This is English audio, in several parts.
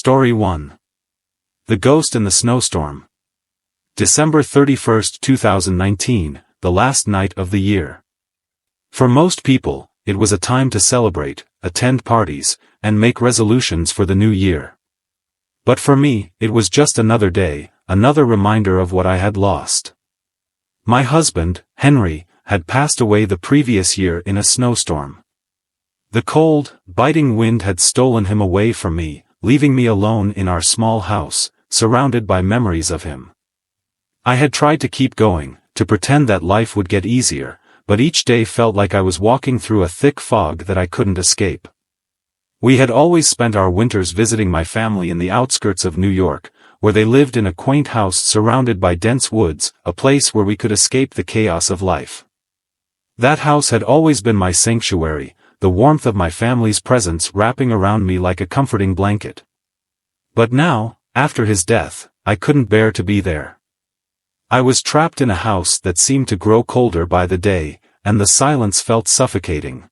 Story 1. The Ghost in the Snowstorm. December 31, 2019, the last night of the year. For most people, it was a time to celebrate, attend parties, and make resolutions for the new year. But for me, it was just another day, another reminder of what I had lost. My husband, Henry, had passed away the previous year in a snowstorm. The cold, biting wind had stolen him away from me, leaving me alone in our small house, surrounded by memories of him. I had tried to keep going, to pretend that life would get easier, but each day felt like I was walking through a thick fog that I couldn't escape. We had always spent our winters visiting my family in the outskirts of New York, where they lived in a quaint house surrounded by dense woods, a place where we could escape the chaos of life. That house had always been my sanctuary, the warmth of my family's presence wrapping around me like a comforting blanket. But now, after his death, I couldn't bear to be there. I was trapped in a house that seemed to grow colder by the day, and the silence felt suffocating.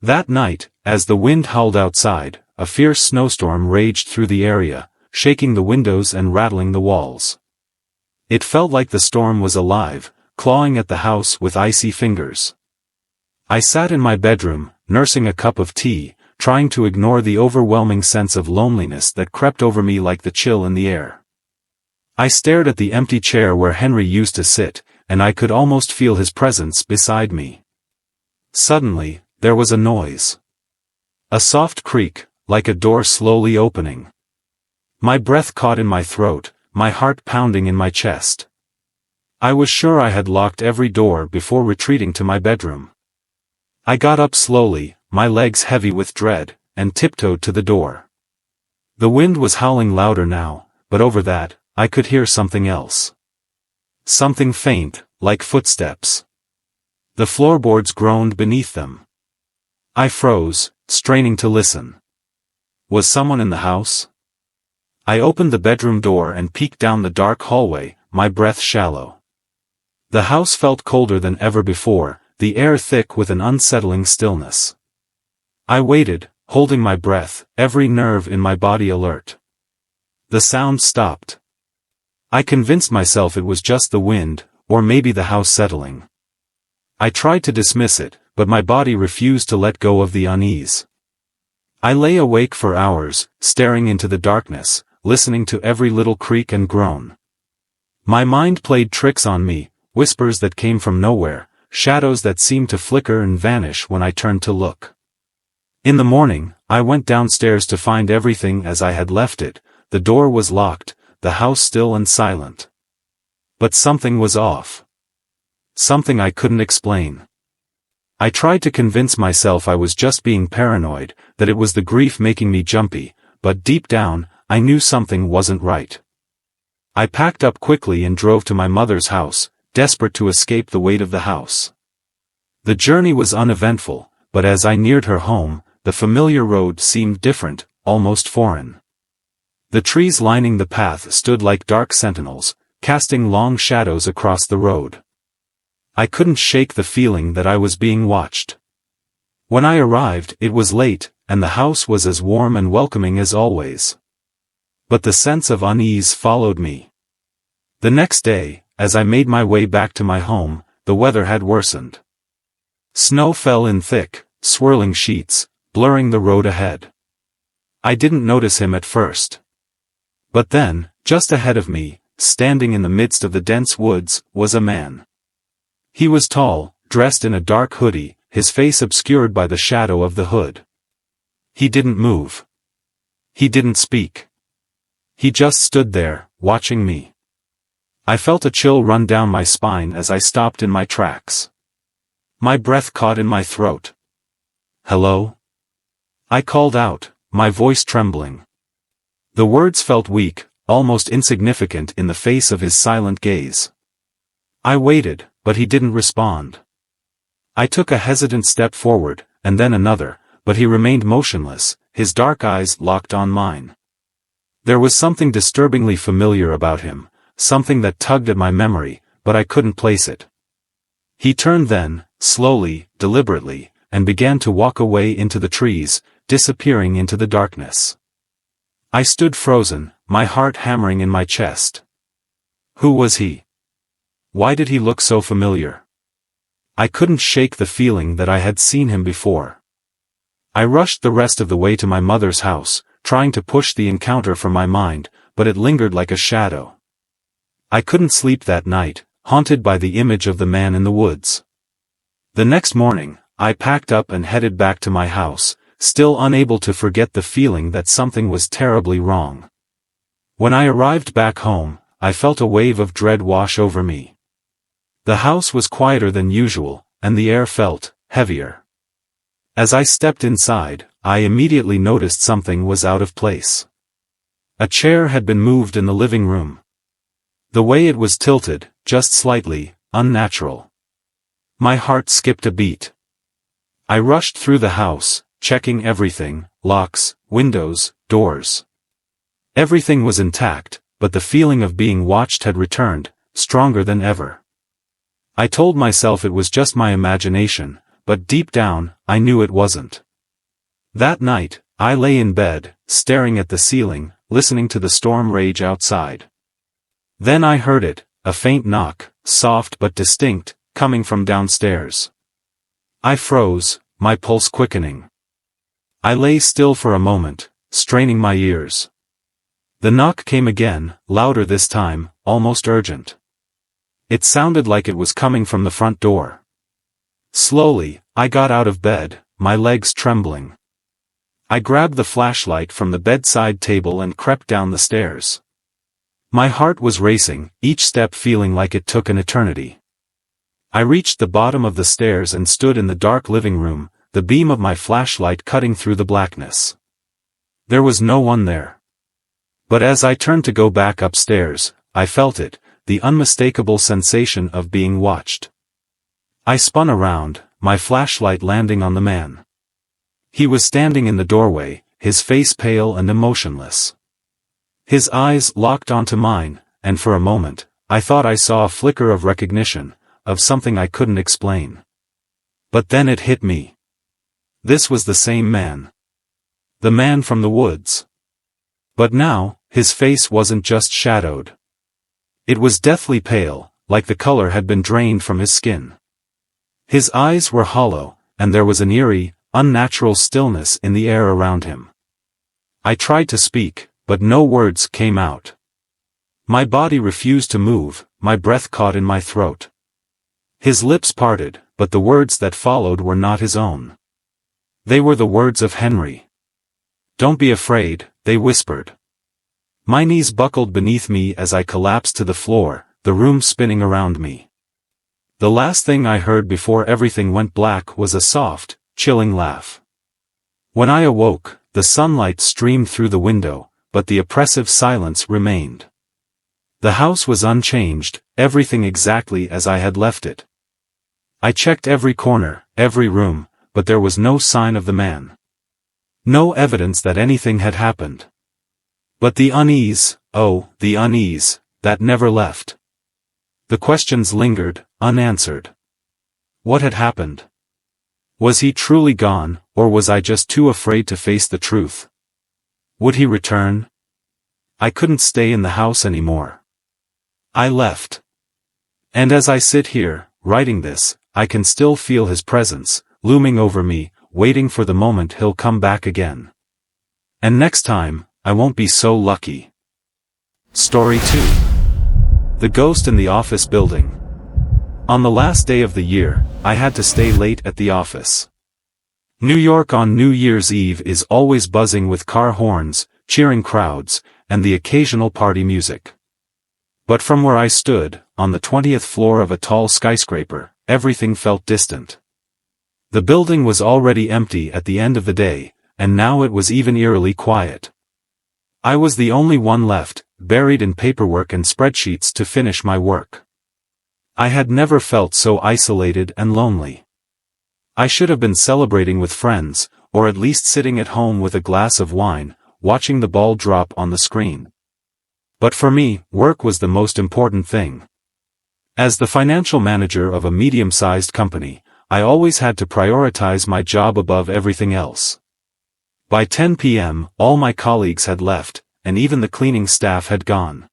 That night, as the wind howled outside, a fierce snowstorm raged through the area, shaking the windows and rattling the walls. It felt like the storm was alive, clawing at the house with icy fingers. I sat in my bedroom, nursing a cup of tea, trying to ignore the overwhelming sense of loneliness that crept over me like the chill in the air. I stared at the empty chair where Henry used to sit, and I could almost feel his presence beside me. Suddenly, there was a noise. A soft creak, like a door slowly opening. My breath caught in my throat, my heart pounding in my chest. I was sure I had locked every door before retreating to my bedroom. I got up slowly, my legs heavy with dread, and tiptoed to the door. The wind was howling louder now, but over that, I could hear something else. Something faint, like footsteps. The floorboards groaned beneath them. I froze, straining to listen. Was someone in the house? I opened the bedroom door and peeked down the dark hallway, my breath shallow. The house felt colder than ever before, the air thick with an unsettling stillness. I waited, holding my breath, every nerve in my body alert. The sound stopped. I convinced myself it was just the wind, or maybe the house settling. I tried to dismiss it, but my body refused to let go of the unease. I lay awake for hours, staring into the darkness, listening to every little creak and groan. My mind played tricks on me, whispers that came from nowhere, shadows that seemed to flicker and vanish when I turned to look. In the morning, I went downstairs to find everything as I had left it. The door was locked, the house still and silent. But something was off. Something I couldn't explain. I tried to convince myself I was just being paranoid, that it was the grief making me jumpy, but deep down, I knew something wasn't right. I packed up quickly and drove to my mother's house, desperate to escape the weight of the house. The journey was uneventful, but as I neared her home, the familiar road seemed different, almost foreign. The trees lining the path stood like dark sentinels, casting long shadows across the road. I couldn't shake the feeling that I was being watched. When I arrived, it was late, and the house was as warm and welcoming as always. But the sense of unease followed me. The next day, as I made my way back to my home, the weather had worsened. Snow fell in thick, swirling sheets, blurring the road ahead. I didn't notice him at first. But then, just ahead of me, standing in the midst of the dense woods, was a man. He was tall, dressed in a dark hoodie, his face obscured by the shadow of the hood. He didn't move. He didn't speak. He just stood there, watching me. I felt a chill run down my spine as I stopped in my tracks. My breath caught in my throat. "Hello?" I called out, my voice trembling. The words felt weak, almost insignificant in the face of his silent gaze. I waited, but he didn't respond. I took a hesitant step forward, and then another, but he remained motionless, his dark eyes locked on mine. There was something disturbingly familiar about him, something that tugged at my memory, but I couldn't place it. He turned then, slowly, deliberately, and began to walk away into the trees, disappearing into the darkness. I stood frozen, my heart hammering in my chest. Who was he? Why did he look so familiar? I couldn't shake the feeling that I had seen him before. I rushed the rest of the way to my mother's house, trying to push the encounter from my mind, but it lingered like a shadow. I couldn't sleep that night, haunted by the image of the man in the woods. The next morning, I packed up and headed back to my house, still unable to forget the feeling that something was terribly wrong. When I arrived back home, I felt a wave of dread wash over me. The house was quieter than usual, and the air felt heavier. As I stepped inside, I immediately noticed something was out of place. A chair had been moved in the living room. The way it was tilted, just slightly, unnatural. My heart skipped a beat. I rushed through the house, checking everything, locks, windows, doors. Everything was intact, but the feeling of being watched had returned, stronger than ever. I told myself it was just my imagination, but deep down, I knew it wasn't. That night, I lay in bed, staring at the ceiling, listening to the storm rage outside. Then I heard it, a faint knock, soft but distinct, coming from downstairs. I froze, my pulse quickening. I lay still for a moment, straining my ears. The knock came again, louder this time, almost urgent. It sounded like it was coming from the front door. Slowly, I got out of bed, my legs trembling. I grabbed the flashlight from the bedside table and crept down the stairs. My heart was racing, each step feeling like it took an eternity. I reached the bottom of the stairs and stood in the dark living room, the beam of my flashlight cutting through the blackness. There was no one there. But as I turned to go back upstairs, I felt it, the unmistakable sensation of being watched. I spun around, my flashlight landing on the man. He was standing in the doorway, his face pale and emotionless. His eyes locked onto mine, and for a moment, I thought I saw a flicker of recognition, of something I couldn't explain. But then it hit me. This was the same man. The man from the woods. But now, his face wasn't just shadowed. It was deathly pale, like the color had been drained from his skin. His eyes were hollow, and there was an eerie, unnatural stillness in the air around him. I tried to speak, but no words came out. My body refused to move, my breath caught in my throat. His lips parted, but the words that followed were not his own. They were the words of Henry. "Don't be afraid," they whispered. My knees buckled beneath me as I collapsed to the floor, the room spinning around me. The last thing I heard before everything went black was a soft, chilling laugh. When I awoke, the sunlight streamed through the window, but the oppressive silence remained. The house was unchanged, everything exactly as I had left it. I checked every corner, every room, but there was no sign of the man. No evidence that anything had happened. But the unease, oh, the unease, that never left. The questions lingered, unanswered. What had happened? Was he truly gone, or was I just too afraid to face the truth? Would he return? I couldn't stay in the house anymore. I left. And as I sit here, writing this, I can still feel his presence, looming over me, waiting for the moment he'll come back again. And next time, I won't be so lucky. Story 2. The Ghost in the Office Building. On the last day of the year, I had to stay late at the office. New York on New Year's Eve is always buzzing with car horns, cheering crowds, and the occasional party music. But from where I stood, on the 20th floor of a tall skyscraper, everything felt distant. The building was already empty at the end of the day, and now it was even eerily quiet. I was the only one left, buried in paperwork and spreadsheets to finish my work. I had never felt so isolated and lonely. I should have been celebrating with friends, or at least sitting at home with a glass of wine, watching the ball drop on the screen. But for me, work was the most important thing. As the financial manager of a medium-sized company, I always had to prioritize my job above everything else. By 10 p.m., all my colleagues had left, and even the cleaning staff had gone.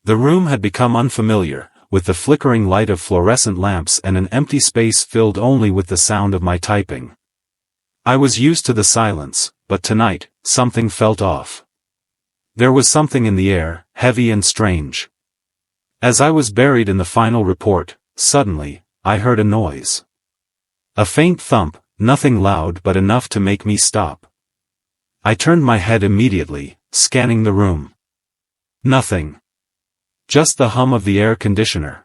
The room had become unfamiliar, with the flickering light of fluorescent lamps and an empty space filled only with the sound of my typing. I was used to the silence, but tonight, something felt off. There was something in the air, heavy and strange. As I was buried in the final report, suddenly, I heard a noise. A faint thump, nothing loud but enough to make me stop. I turned my head immediately, scanning the room. Nothing. Just the hum of the air conditioner.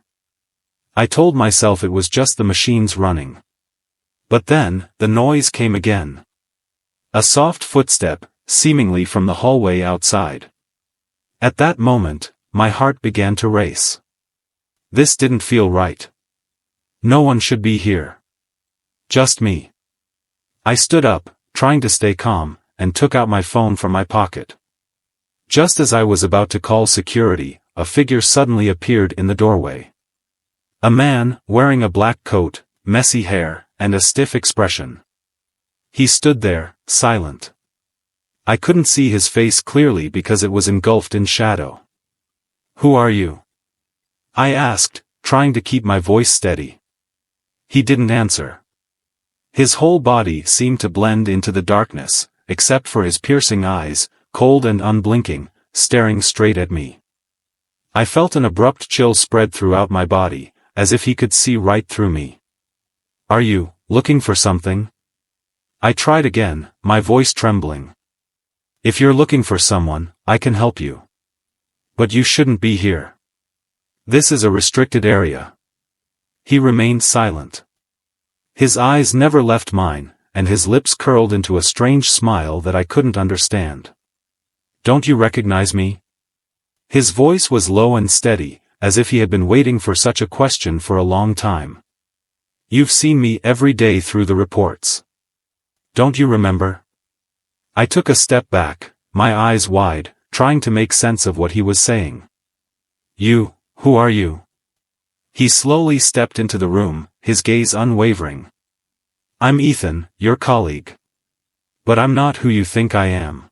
I told myself it was just the machines running. But then, the noise came again. A soft footstep, seemingly from the hallway outside. At that moment, my heart began to race. This didn't feel right. No one should be here. Just me. I stood up, trying to stay calm, and took out my phone from my pocket. Just as I was about to call security, a figure suddenly appeared in the doorway. A man, wearing a black coat, messy hair, and a stiff expression. He stood there, silent. I couldn't see his face clearly because it was engulfed in shadow. "Who are you?" I asked, trying to keep my voice steady. He didn't answer. His whole body seemed to blend into the darkness, except for his piercing eyes, cold and unblinking, staring straight at me. I felt an abrupt chill spread throughout my body, as if he could see right through me. "Are you looking for something?" I tried again, my voice trembling. "If you're looking for someone, I can help you. But you shouldn't be here. This is a restricted area." He remained silent. His eyes never left mine, and his lips curled into a strange smile that I couldn't understand. "Don't you recognize me?" His voice was low and steady, as if he had been waiting for such a question for a long time. "You've seen me every day through the reports. Don't you remember?" I took a step back, my eyes wide, trying to make sense of what he was saying. Who are you?" He slowly stepped into the room, his gaze unwavering. "I'm Ethan, your colleague. But I'm not who you think I am."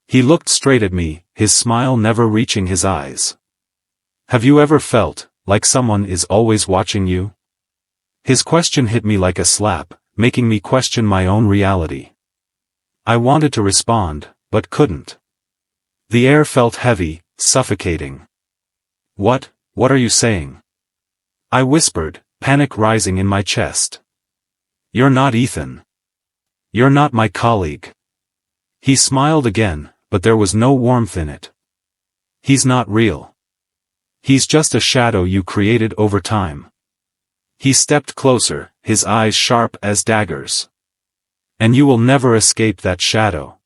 He looked straight at me, his smile never reaching his eyes. "Have you ever felt like someone is always watching you?" His question hit me like a slap, making me question my own reality. I wanted to respond, but couldn't. The air felt heavy, suffocating. What are you saying?" I whispered, panic rising in my chest. "You're not Ethan. You're not my colleague." He smiled again, but there was no warmth in it. "He's not real. He's just a shadow you created over time." He stepped closer, his eyes sharp as daggers. "And you will never escape that shadow."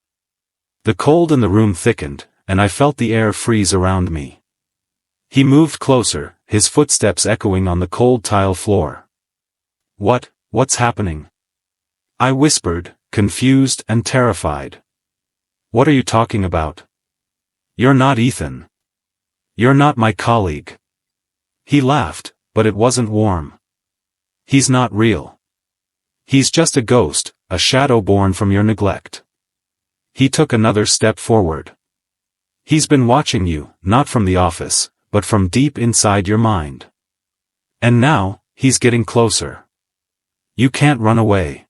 The cold in the room thickened, and I felt the air freeze around me. He moved closer, his footsteps echoing on the cold tile floor. What's happening?" I whispered, confused and terrified. "What are you talking about? You're not Ethan. You're not my colleague." He laughed, but it wasn't warm. "He's not real. He's just a ghost, a shadow born from your neglect." He took another step forward. "He's been watching you, not from the office, but from deep inside your mind. And now, he's getting closer. You can't run away."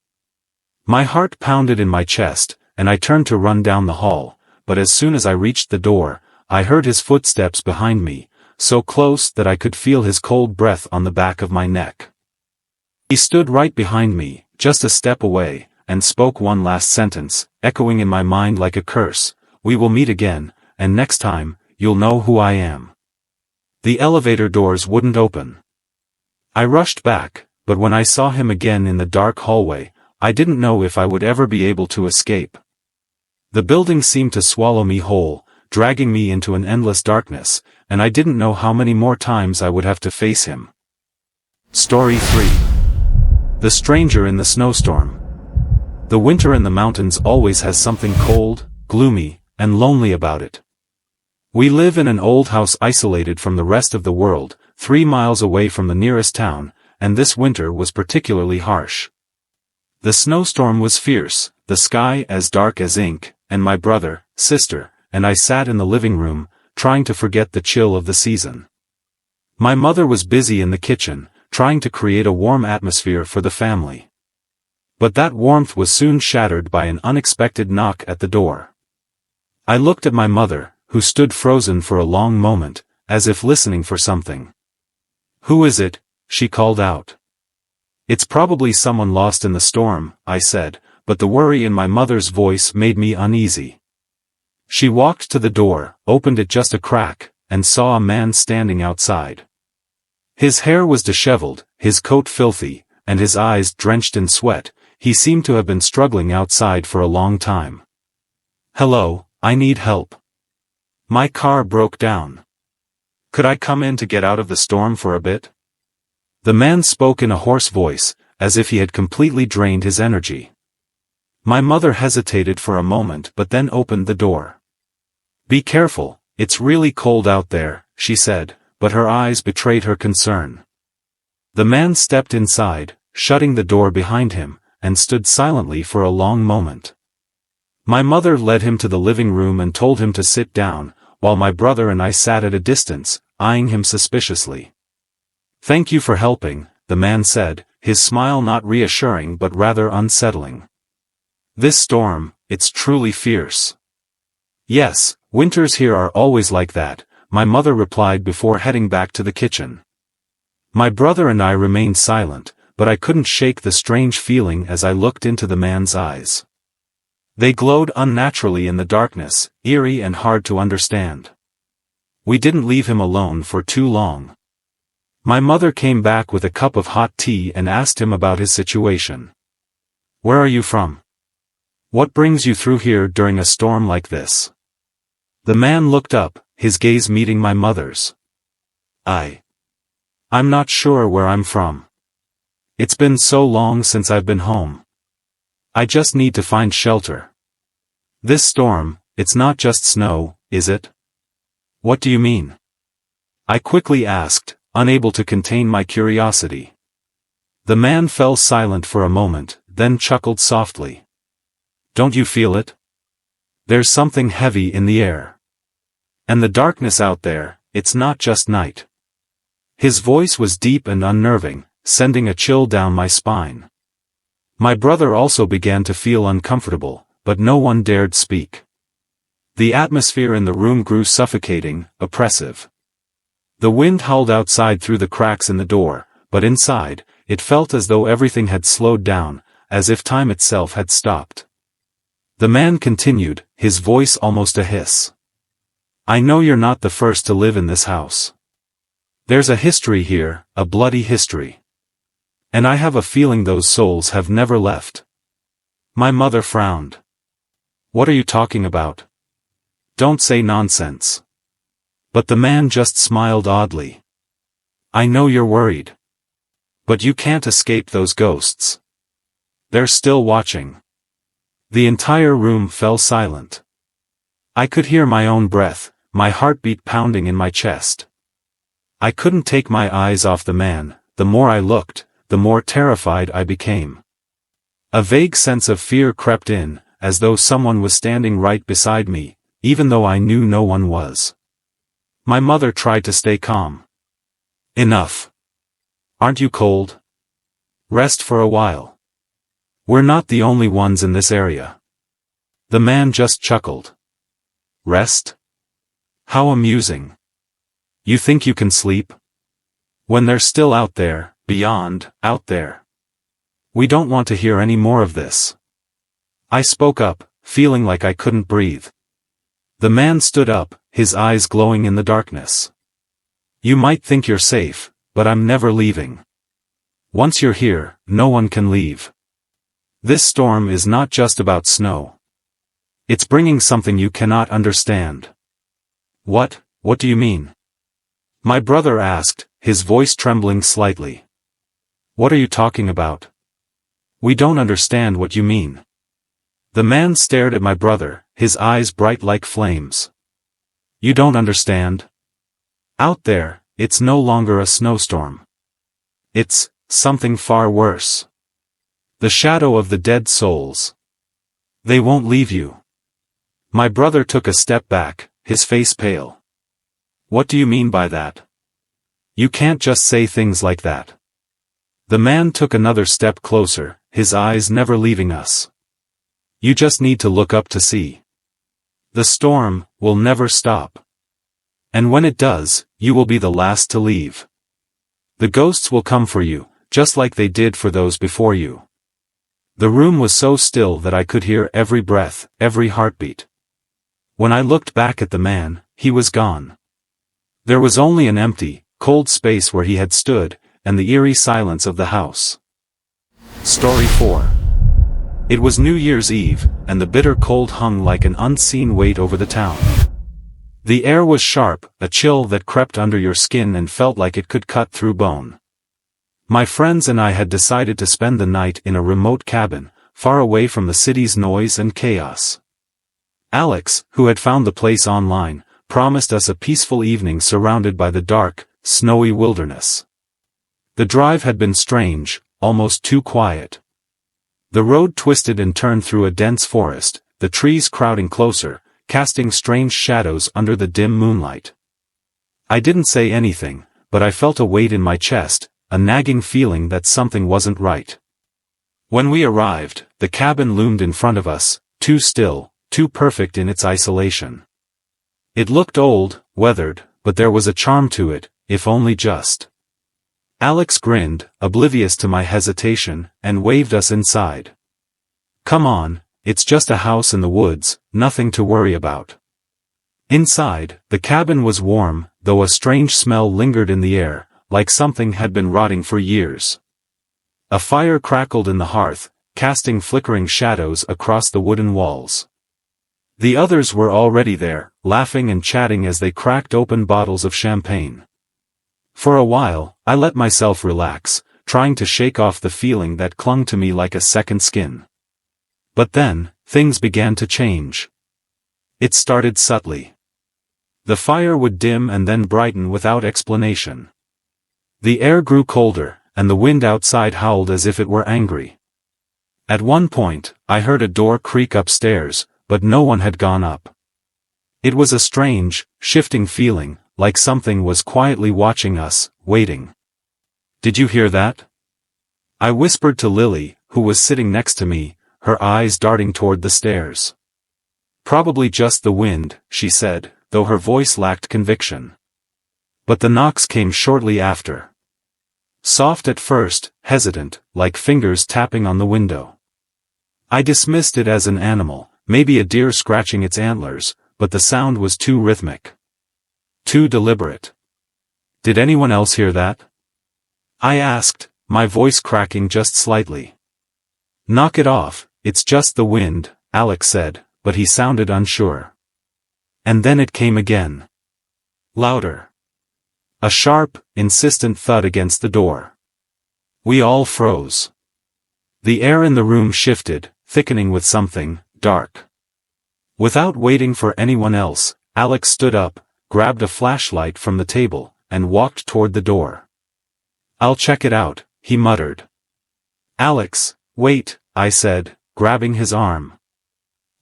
My heart pounded in my chest, and I turned to run down the hall, but as soon as I reached the door, I heard his footsteps behind me, so close that I could feel his cold breath on the back of my neck. He stood right behind me, just a step away, and spoke one last sentence, echoing in my mind like a curse: "We will meet again, and next time, you'll know who I am." The elevator doors wouldn't open. I rushed back, but when I saw him again in the dark hallway, I didn't know if I would ever be able to escape. The building seemed to swallow me whole, dragging me into an endless darkness, and I didn't know how many more times I would have to face him. Story 3. The Stranger in the Snowstorm. The winter in the mountains always has something cold, gloomy, and lonely about it. We live in an old house isolated from the rest of the world, 3 miles away from the nearest town, and this winter was particularly harsh. The snowstorm was fierce, the sky as dark as ink, and my brother, sister, and I sat in the living room, trying to forget the chill of the season. My mother was busy in the kitchen, trying to create a warm atmosphere for the family. But that warmth was soon shattered by an unexpected knock at the door. I looked at my mother, who stood frozen for a long moment, as if listening for something. "Who is it?" she called out. "It's probably someone lost in the storm," I said, but the worry in my mother's voice made me uneasy. She walked to the door, opened it just a crack, and saw a man standing outside. His hair was disheveled, his coat filthy, and his eyes drenched in sweat. He seemed to have been struggling outside for a long time. "Hello, I need help. My car broke down. Could I come in to get out of the storm for a bit?" The man spoke in a hoarse voice, as if he had completely drained his energy. My mother hesitated for a moment but then opened the door. "Be careful, it's really cold out there," she said, but her eyes betrayed her concern. The man stepped inside, shutting the door behind him, and stood silently for a long moment. My mother led him to the living room and told him to sit down, while my brother and I sat at a distance, eyeing him suspiciously. "Thank you for helping," the man said, his smile not reassuring but rather unsettling. "This storm, it's truly fierce." "Yes, winters here are always like that," my mother replied before heading back to the kitchen. My brother and I remained silent, but I couldn't shake the strange feeling as I looked into the man's eyes. They glowed unnaturally in the darkness, eerie and hard to understand. We didn't leave him alone for too long. My mother came back with a cup of hot tea and asked him about his situation. "Where are you from? What brings you through here during a storm like this?" The man looked up, his gaze meeting my mother's. I'm not sure where I'm from. It's been so long since I've been home. I just need to find shelter. This storm, it's not just snow, is it?" "What do you mean?" I quickly asked, unable to contain my curiosity. The man fell silent for a moment, then chuckled softly. "Don't you feel it? There's something heavy in the air. And the darkness out there, it's not just night." His voice was deep and unnerving, sending a chill down my spine. My brother also began to feel uncomfortable, but no one dared speak. The atmosphere in the room grew suffocating, oppressive. The wind howled outside through the cracks in the door, but inside, it felt as though everything had slowed down, as if time itself had stopped. The man continued, his voice almost a hiss. "I know you're not the first to live in this house. There's a history here, a bloody history. And I have a feeling those souls have never left." My mother frowned. "What are you talking about? Don't say nonsense." But the man just smiled oddly. "I know you're worried. But you can't escape those ghosts. They're still watching." The entire room fell silent. I could hear my own breath, my heartbeat pounding in my chest. I couldn't take my eyes off the man. The more I looked, the more terrified I became. A vague sense of fear crept in, as though someone was standing right beside me, even though I knew no one was. My mother tried to stay calm. "Enough. Aren't you cold? Rest for a while. We're not the only ones in this area." The man just chuckled. "Rest? How amusing. You think you can sleep? When they're still out there, beyond, out there. We don't want to hear any more of this." I spoke up, feeling like I couldn't breathe. The man stood up, his eyes glowing in the darkness. "You might think you're safe, but I'm never leaving. Once you're here, no one can leave. This storm is not just about snow. It's bringing something you cannot understand." What do you mean?" My brother asked, his voice trembling slightly. "What are you talking about? We don't understand what you mean." The man stared at my brother, his eyes bright like flames. "You don't understand? Out there, it's no longer a snowstorm. It's something far worse. The shadow of the dead souls. They won't leave you." My brother took a step back, his face pale. What do you mean by that? You can't just say things like that. The man took another step closer, his eyes never leaving us. You just need to look up to see. The storm will never stop. And when it does, you will be the last to leave. The ghosts will come for you, just like they did for those before you. The room was so still that I could hear every breath, every heartbeat. When I looked back at the man, he was gone. There was only an empty, cold space where he had stood, and the eerie silence of the house. Story 4. It was New Year's Eve, and the bitter cold hung like an unseen weight over the town. The air was sharp, a chill that crept under your skin and felt like it could cut through bone. My friends and I had decided to spend the night in a remote cabin, far away from the city's noise and chaos. Alex, who had found the place online, promised us a peaceful evening surrounded by the dark, snowy wilderness. The drive had been strange, almost too quiet. The road twisted and turned through a dense forest, the trees crowding closer, casting strange shadows under the dim moonlight. I didn't say anything, but I felt a weight in my chest, a nagging feeling that something wasn't right. When we arrived, the cabin loomed in front of us, too still, too perfect in its isolation. It looked old, weathered, but there was a charm to it, if only just. Alex grinned, oblivious to my hesitation, and waved us inside. Come on, it's just a house in the woods, nothing to worry about. Inside, the cabin was warm, though a strange smell lingered in the air, like something had been rotting for years. A fire crackled in the hearth, casting flickering shadows across the wooden walls. The others were already there, laughing and chatting as they cracked open bottles of champagne. For a while, I let myself relax, trying to shake off the feeling that clung to me like a second skin. But then, things began to change. It started subtly. The fire would dim and then brighten without explanation. The air grew colder, and the wind outside howled as if it were angry. At one point, I heard a door creak upstairs, but no one had gone up. It was a strange, shifting feeling, like something was quietly watching us, waiting. Did you hear that? I whispered to Lily, who was sitting next to me, her eyes darting toward the stairs. Probably just the wind, she said, though her voice lacked conviction. But the knocks came shortly after. Soft at first, hesitant, like fingers tapping on the window. I dismissed it as an animal, maybe a deer scratching its antlers, but the sound was too rhythmic. Too deliberate. Did anyone else hear that? I asked, my voice cracking just slightly. Knock it off, it's just the wind, Alex said, but he sounded unsure. And then it came again. Louder. A sharp, insistent thud against the door. We all froze. The air in the room shifted, thickening with something dark. Without waiting for anyone else, Alex stood up, grabbed a flashlight from the table, and walked toward the door. I'll check it out, he muttered. Alex, wait, I said, grabbing his arm.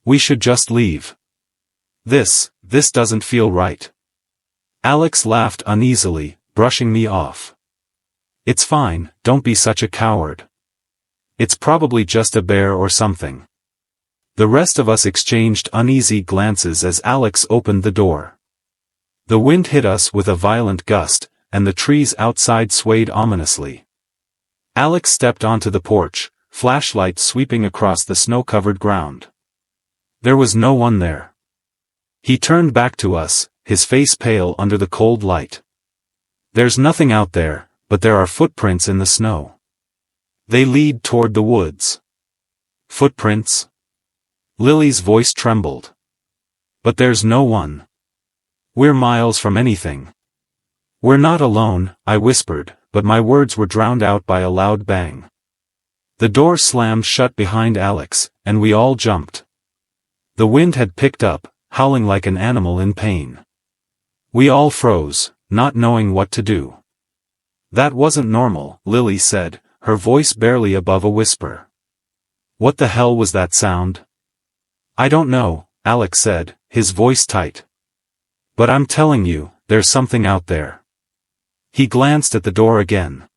We should just leave. This doesn't feel right. Alex laughed uneasily, brushing me off. It's fine, don't be such a coward. It's probably just a bear or something. The rest of us exchanged uneasy glances as Alex opened the door. The wind hit us with a violent gust, and the trees outside swayed ominously. Alex stepped onto the porch, flashlight sweeping across the snow-covered ground. There was no one there. He turned back to us, his face pale under the cold light. There's nothing out there, but there are footprints in the snow. They lead toward the woods. Footprints? Lily's voice trembled. But there's no one. We're miles from anything. We're not alone, I whispered, but my words were drowned out by a loud bang. The door slammed shut behind Alex, and we all jumped. The wind had picked up, howling like an animal in pain. We all froze, not knowing what to do. That wasn't normal, Lily said, her voice barely above a whisper. What the hell was that sound? I don't know, Alex said, his voice tight. "But I'm telling you, there's something out there." He glanced at the door again.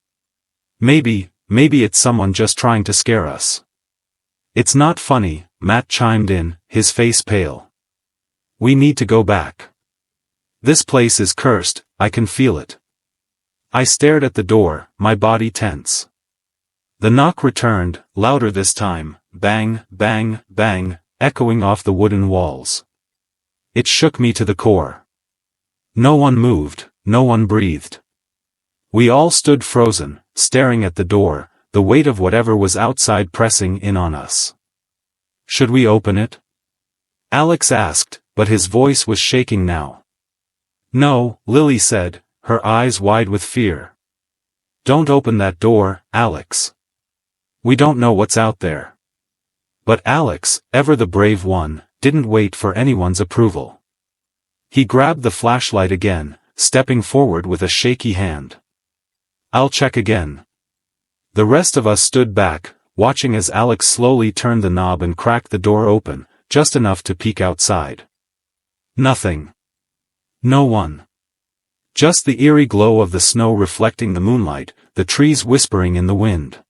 Maybe it's someone just trying to scare us." "It's not funny," Matt chimed in, his face pale. "We need to go back. This place is cursed, I can feel it." I stared at the door, my body tense. The knock returned, louder this time, bang, bang, bang, echoing off the wooden walls. It shook me to the core. No one moved, no one breathed. We all stood frozen, staring at the door, the weight of whatever was outside pressing in on us. "Should we open it?" Alex asked, but his voice was shaking now. "No," Lily said, her eyes wide with fear. "Don't open that door, Alex. We don't know what's out there." But Alex, ever the brave one, didn't wait for anyone's approval. He grabbed the flashlight again, stepping forward with a shaky hand. "I'll check again." The rest of us stood back, watching as Alex slowly turned the knob and cracked the door open, just enough to peek outside. Nothing. No one. Just the eerie glow of the snow reflecting the moonlight, the trees whispering in the wind.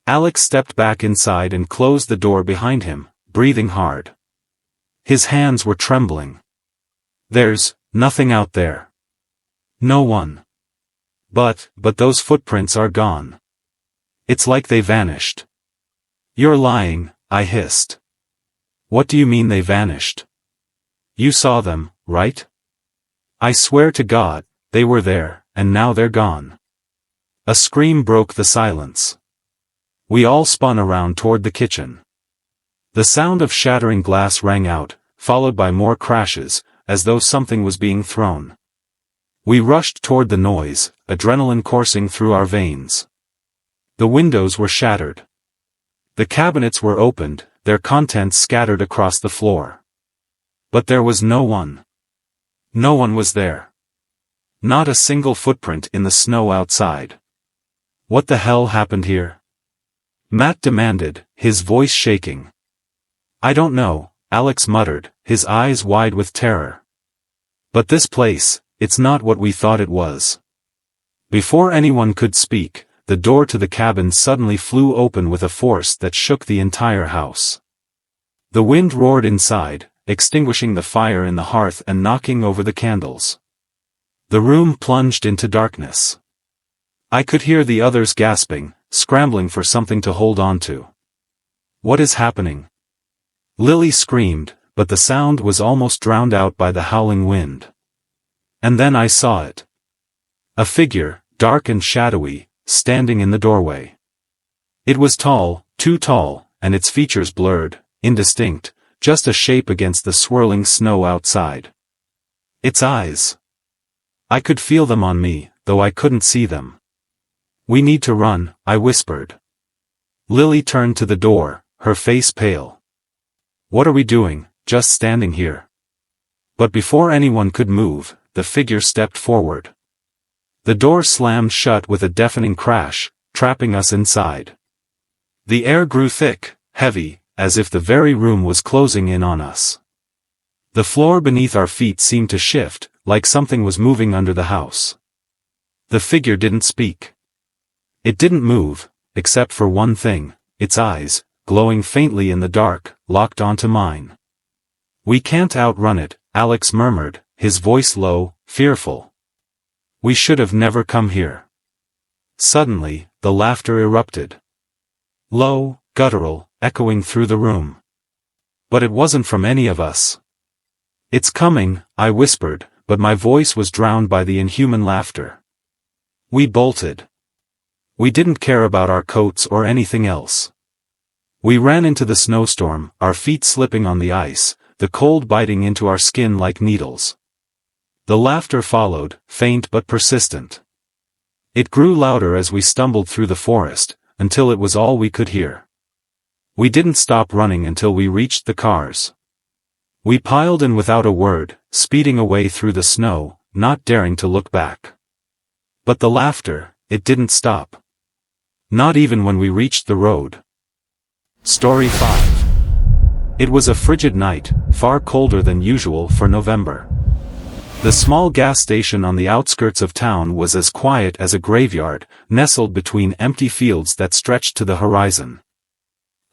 Alex stepped back inside and closed the door behind him, breathing hard. His hands were trembling. "There's nothing out there. No one. But those footprints are gone. It's like they vanished." "You're lying," I hissed. "What do you mean they vanished? You saw them, right?" "I swear to God, they were there, and now they're gone." A scream broke the silence. We all spun around toward the kitchen. The sound of shattering glass rang out, followed by more crashes, as though something was being thrown. We rushed toward the noise, adrenaline coursing through our veins. The windows were shattered. The cabinets were opened, their contents scattered across the floor. But there was no one. No one was there. Not a single footprint in the snow outside. "What the hell happened here?" Matt demanded, his voice shaking. "I don't know," Alex muttered, his eyes wide with terror. "But this place, it's not what we thought it was." Before anyone could speak, the door to the cabin suddenly flew open with a force that shook the entire house. The wind roared inside, extinguishing the fire in the hearth and knocking over the candles. The room plunged into darkness. I could hear the others gasping, scrambling for something to hold on to. "What is happening?" Lily screamed, but the sound was almost drowned out by the howling wind. And then I saw it. A figure, dark and shadowy, standing in the doorway. It was tall, too tall, and its features blurred, indistinct, just a shape against the swirling snow outside. Its eyes. I could feel them on me, though I couldn't see them. "We need to run," I whispered. Lily turned to the door, her face pale. "What are we doing, just standing here?" But before anyone could move, the figure stepped forward. The door slammed shut with a deafening crash, trapping us inside. The air grew thick, heavy, as if the very room was closing in on us. The floor beneath our feet seemed to shift, like something was moving under the house. The figure didn't speak. It didn't move, except for one thing, its eyes, glowing faintly in the dark, locked onto mine. "We can't outrun it," Alex murmured, his voice low, fearful. "We should have never come here." Suddenly, the laughter erupted. Low, guttural, echoing through the room. But it wasn't from any of us. "It's coming," I whispered, but my voice was drowned by the inhuman laughter. We bolted. We didn't care about our coats or anything else. We ran into the snowstorm, our feet slipping on the ice, the cold biting into our skin like needles. The laughter followed, faint but persistent. It grew louder as we stumbled through the forest, until it was all we could hear. We didn't stop running until we reached the cars. We piled in without a word, speeding away through the snow, not daring to look back. But the laughter, it didn't stop. Not even when we reached the road. Story 5. It was a frigid night, far colder than usual for November. The small gas station on the outskirts of town was as quiet as a graveyard, nestled between empty fields that stretched to the horizon.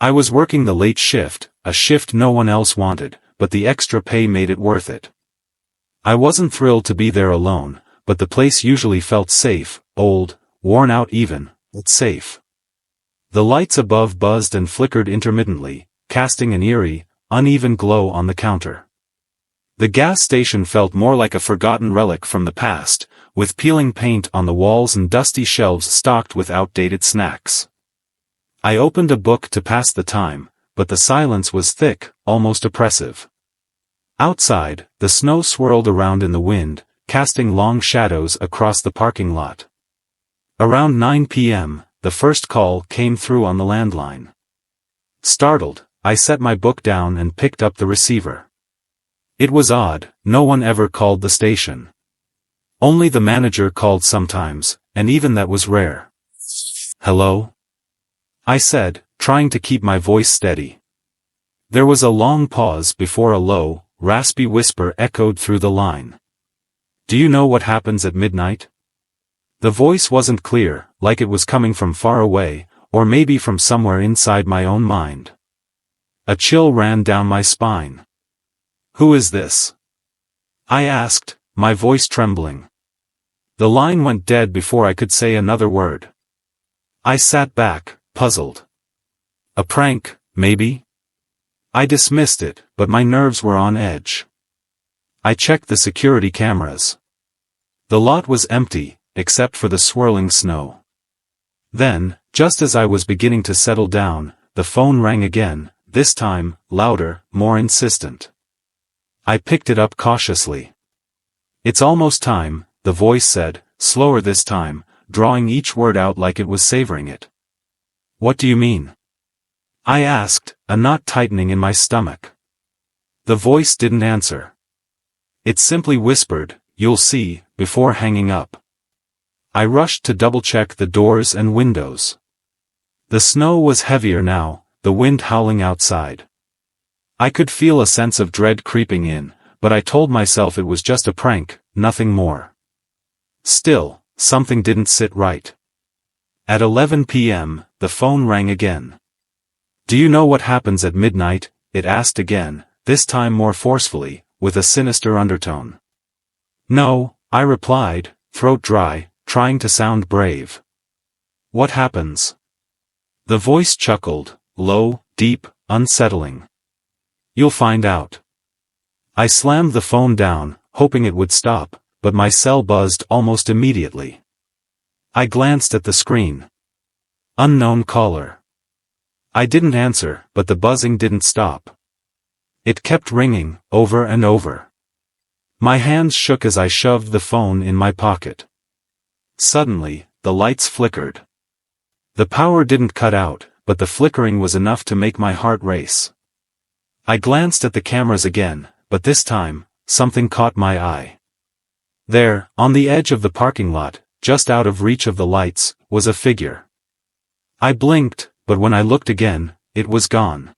I was working the late shift, a shift no one else wanted, but the extra pay made it worth it. I wasn't thrilled to be there alone, but the place usually felt safe, old, worn out even, but safe. The lights above buzzed and flickered intermittently, casting an eerie, uneven glow on the counter. The gas station felt more like a forgotten relic from the past, with peeling paint on the walls and dusty shelves stocked with outdated snacks. I opened a book to pass the time, but the silence was thick, almost oppressive. Outside, the snow swirled around in the wind, casting long shadows across the parking lot. Around 9 p.m., the first call came through on the landline. Startled, I set my book down and picked up the receiver. It was odd, no one ever called the station. Only the manager called sometimes, and even that was rare. "Hello?" I said, trying to keep my voice steady. There was a long pause before a low, raspy whisper echoed through the line. "Do you know what happens at midnight?" The voice wasn't clear, like it was coming from far away, or maybe from somewhere inside my own mind. A chill ran down my spine. "Who is this?" I asked, my voice trembling. The line went dead before I could say another word. I sat back, puzzled. A prank, maybe? I dismissed it, but my nerves were on edge. I checked the security cameras. The lot was empty, except for the swirling snow. Then, just as I was beginning to settle down, the phone rang again, this time, louder, more insistent. I picked it up cautiously. "It's almost time," the voice said, slower this time, drawing each word out like it was savoring it. "What do you mean?" I asked, a knot tightening in my stomach. The voice didn't answer. It simply whispered, "You'll see," before hanging up. I rushed to double-check the doors and windows. The snow was heavier now, the wind howling outside. I could feel a sense of dread creeping in, but I told myself it was just a prank, nothing more. Still, something didn't sit right. At 11 p.m., the phone rang again. "Do you know what happens at midnight?" it asked again, this time more forcefully, with a sinister undertone. "No," I replied, throat dry, trying to sound brave. "What happens?" The voice chuckled, low, deep, unsettling. "You'll find out." I slammed the phone down, hoping it would stop, but my cell buzzed almost immediately. I glanced at the screen. Unknown caller. I didn't answer, but the buzzing didn't stop. It kept ringing, over and over. My hands shook as I shoved the phone in my pocket. Suddenly, the lights flickered. The power didn't cut out, but the flickering was enough to make my heart race. I glanced at the cameras again, but this time, something caught my eye. There, on the edge of the parking lot, just out of reach of the lights, was a figure. I blinked, but when I looked again, it was gone.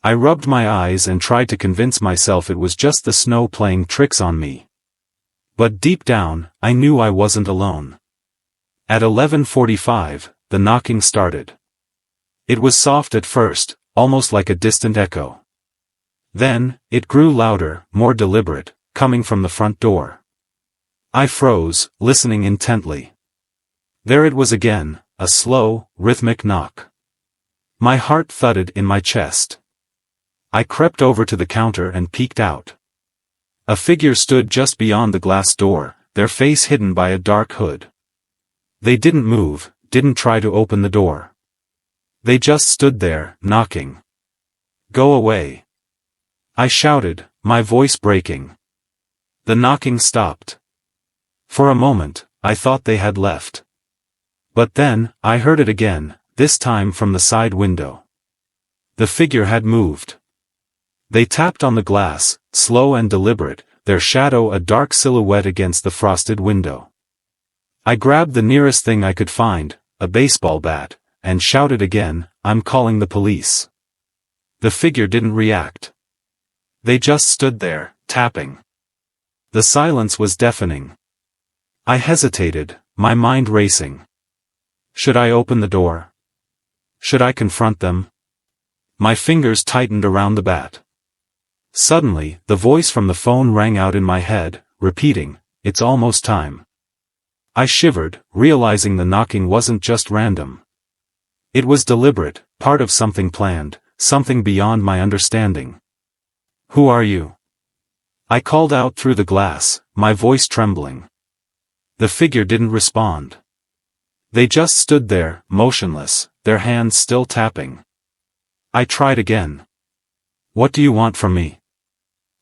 I rubbed my eyes and tried to convince myself it was just the snow playing tricks on me. But deep down, I knew I wasn't alone. At 11:45, the knocking started. It was soft at first, almost like a distant echo. Then, it grew louder, more deliberate, coming from the front door. I froze, listening intently. There it was again, a slow, rhythmic knock. My heart thudded in my chest. I crept over to the counter and peeked out. A figure stood just beyond the glass door, their face hidden by a dark hood. They didn't move, didn't try to open the door. They just stood there, knocking. "Go away!" I shouted, my voice breaking. The knocking stopped. For a moment, I thought they had left. But then, I heard it again, this time from the side window. The figure had moved. They tapped on the glass, slow and deliberate, their shadow a dark silhouette against the frosted window. I grabbed the nearest thing I could find, a baseball bat, and shouted again, "I'm calling the police." The figure didn't react. They just stood there, tapping. The silence was deafening. I hesitated, my mind racing. Should I open the door? Should I confront them? My fingers tightened around the bat. Suddenly, the voice from the phone rang out in my head, repeating, "It's almost time." I shivered, realizing the knocking wasn't just random. It was deliberate, part of something planned, something beyond my understanding. "Who are you?" I called out through the glass, my voice trembling. The figure didn't respond. They just stood there, motionless, their hands still tapping. I tried again. "What do you want from me?"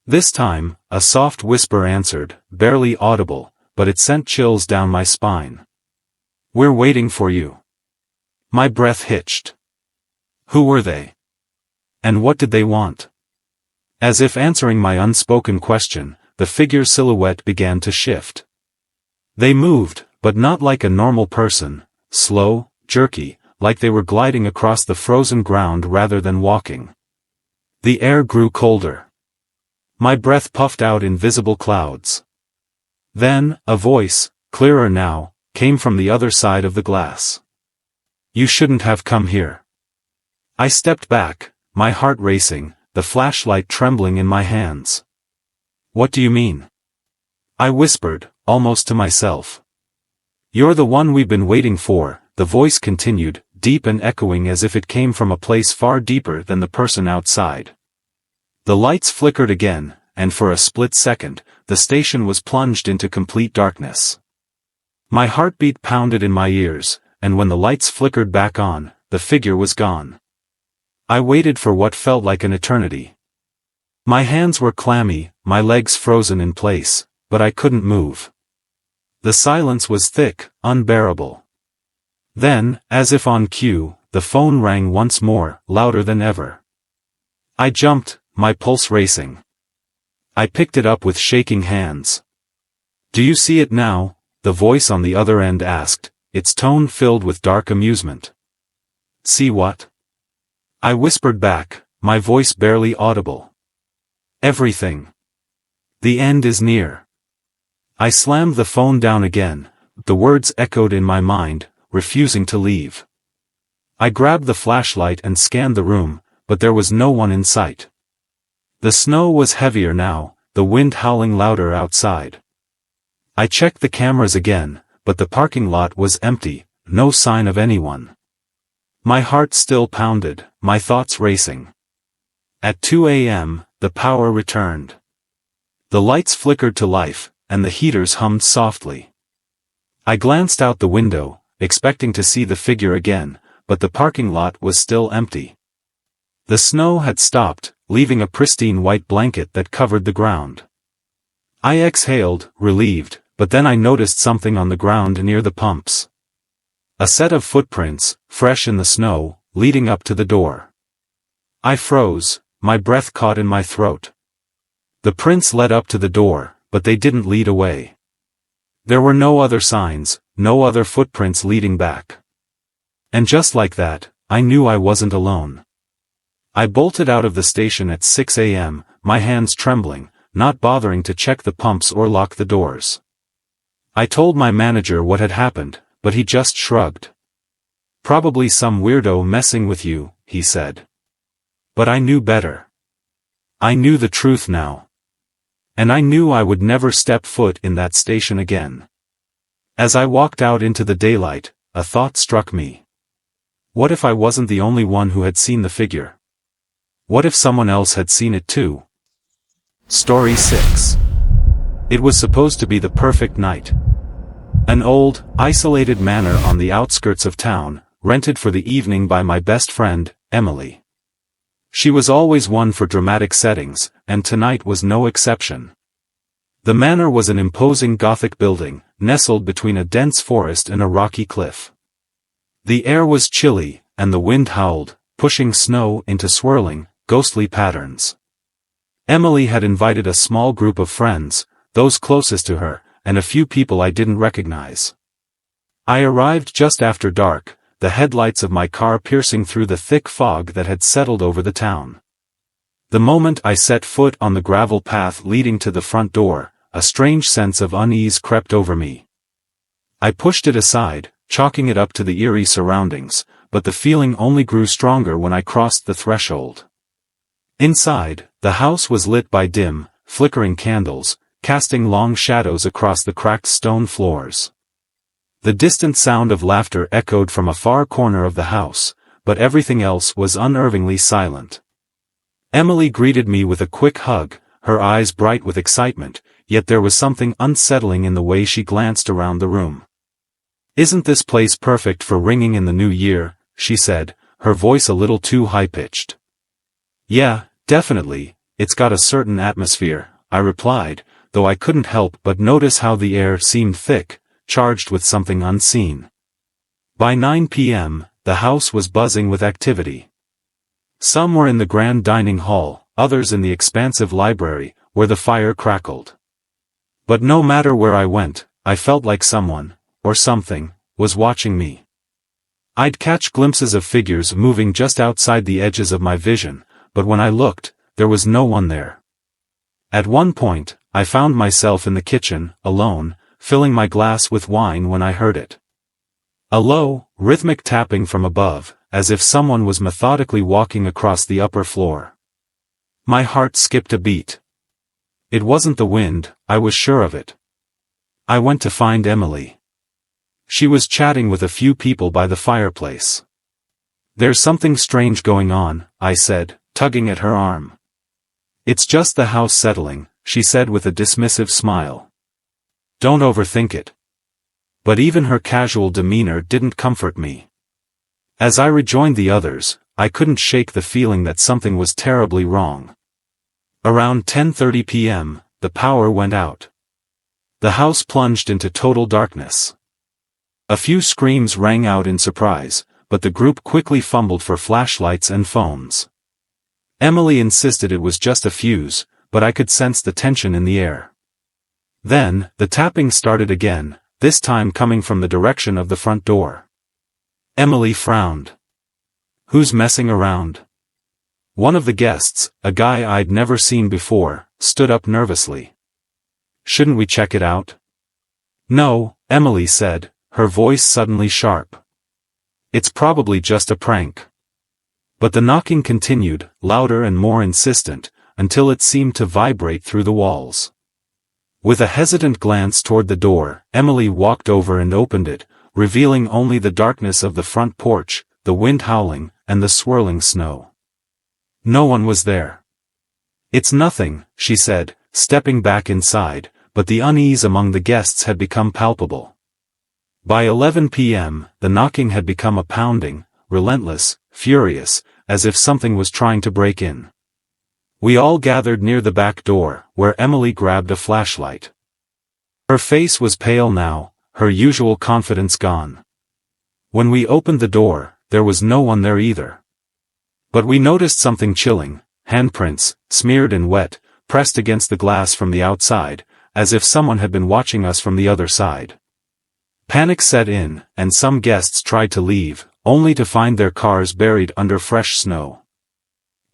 This time, a soft whisper answered, barely audible, but it sent chills down my spine. "We're waiting for you." My breath hitched. Who were they? And what did they want? As if answering my unspoken question, the figure's silhouette began to shift. They moved, but not like a normal person, slow, jerky, like they were gliding across the frozen ground rather than walking. The air grew colder. My breath puffed out in visible clouds. Then, a voice, clearer now, came from the other side of the glass. "You shouldn't have come here." I stepped back, my heart racing, the flashlight trembling in my hands. "What do you mean?" I whispered, almost to myself. "You're the one we've been waiting for," the voice continued, deep and echoing as if it came from a place far deeper than the person outside. The lights flickered again, and for a split second, the station was plunged into complete darkness. My heartbeat pounded in my ears, and when the lights flickered back on, the figure was gone. I waited for what felt like an eternity. My hands were clammy, my legs frozen in place, but I couldn't move. The silence was thick, unbearable. Then, as if on cue, the phone rang once more, louder than ever. I jumped, my pulse racing. I picked it up with shaking hands. "Do you see it now?" the voice on the other end asked, its tone filled with dark amusement. "See what?" I whispered back, my voice barely audible. "Everything. The end is near." I slammed the phone down again, the words echoed in my mind, refusing to leave. I grabbed the flashlight and scanned the room, but there was no one in sight. The snow was heavier now, the wind howling louder outside. I checked the cameras again, but the parking lot was empty, no sign of anyone. My heart still pounded, my thoughts racing. At 2 a.m., the power returned. The lights flickered to life, and the heaters hummed softly. I glanced out the window, expecting to see the figure again, but the parking lot was still empty. The snow had stopped, leaving a pristine white blanket that covered the ground. I exhaled, relieved, but then I noticed something on the ground near the pumps. A set of footprints, fresh in the snow, leading up to the door. I froze, my breath caught in my throat. The prints led up to the door, but they didn't lead away. There were no other signs, no other footprints leading back. And just like that, I knew I wasn't alone. I bolted out of the station at 6 a.m., my hands trembling, not bothering to check the pumps or lock the doors. I told my manager what had happened, but he just shrugged. "Probably some weirdo messing with you," he said. But I knew better. I knew the truth now. And I knew I would never step foot in that station again. As I walked out into the daylight, a thought struck me. What if I wasn't the only one who had seen the figure? What if someone else had seen it too? Story 6. It was supposed to be the perfect night. An old, isolated manor on the outskirts of town, rented for the evening by my best friend, Emily. She was always one for dramatic settings, and tonight was no exception. The manor was an imposing Gothic building, nestled between a dense forest and a rocky cliff. The air was chilly, and the wind howled, pushing snow into swirling, ghostly patterns. Emily had invited a small group of friends, those closest to her, and a few people I didn't recognize. I arrived just after dark, the headlights of my car piercing through the thick fog that had settled over the town. The moment I set foot on the gravel path leading to the front door, a strange sense of unease crept over me. I pushed it aside, chalking it up to the eerie surroundings, but the feeling only grew stronger when I crossed the threshold. Inside, the house was lit by dim, flickering candles, casting long shadows across the cracked stone floors. The distant sound of laughter echoed from a far corner of the house, but everything else was unnervingly silent. Emily greeted me with a quick hug, her eyes bright with excitement, yet there was something unsettling in the way she glanced around the room. "Isn't this place perfect for ringing in the new year?" she said, her voice a little too high-pitched. "Yeah, definitely, it's got a certain atmosphere," I replied, though I couldn't help but notice how the air seemed thick, charged with something unseen. By 9 p.m., the house was buzzing with activity. Some were in the grand dining hall, others in the expansive library, where the fire crackled. But no matter where I went, I felt like someone, or something, was watching me. I'd catch glimpses of figures moving just outside the edges of my vision, but when I looked, there was no one there. At one point, I found myself in the kitchen, alone, filling my glass with wine when I heard it. A low, rhythmic tapping from above, as if someone was methodically walking across the upper floor. My heart skipped a beat. It wasn't the wind, I was sure of it. I went to find Emily. She was chatting with a few people by the fireplace. "There's something strange going on," I said, tugging at her arm. "It's just the house settling," she said with a dismissive smile. "Don't overthink it." But even her casual demeanor didn't comfort me. As I rejoined the others, I couldn't shake the feeling that something was terribly wrong. Around 10:30 p.m., the power went out. The house plunged into total darkness. A few screams rang out in surprise, but the group quickly fumbled for flashlights and phones. Emily insisted it was just a fuse, but I could sense the tension in the air. Then, the tapping started again, this time coming from the direction of the front door. Emily frowned. "Who's messing around?" One of the guests, a guy I'd never seen before, stood up nervously. "Shouldn't we check it out?" "No," Emily said, her voice suddenly sharp. "It's probably just a prank." But the knocking continued, louder and more insistent, until it seemed to vibrate through the walls. With a hesitant glance toward the door, Emily walked over and opened it, revealing only the darkness of the front porch, the wind howling, and the swirling snow. No one was there. "It's nothing," she said, stepping back inside, but the unease among the guests had become palpable. By 11 p.m., the knocking had become a pounding, relentless, furious, as if something was trying to break in. We all gathered near the back door, where Emily grabbed a flashlight. Her face was pale now, her usual confidence gone. When we opened the door, there was no one there either. But we noticed something chilling: handprints, smeared and wet, pressed against the glass from the outside, as if someone had been watching us from the other side. Panic set in, and some guests tried to leave, only to find their cars buried under fresh snow.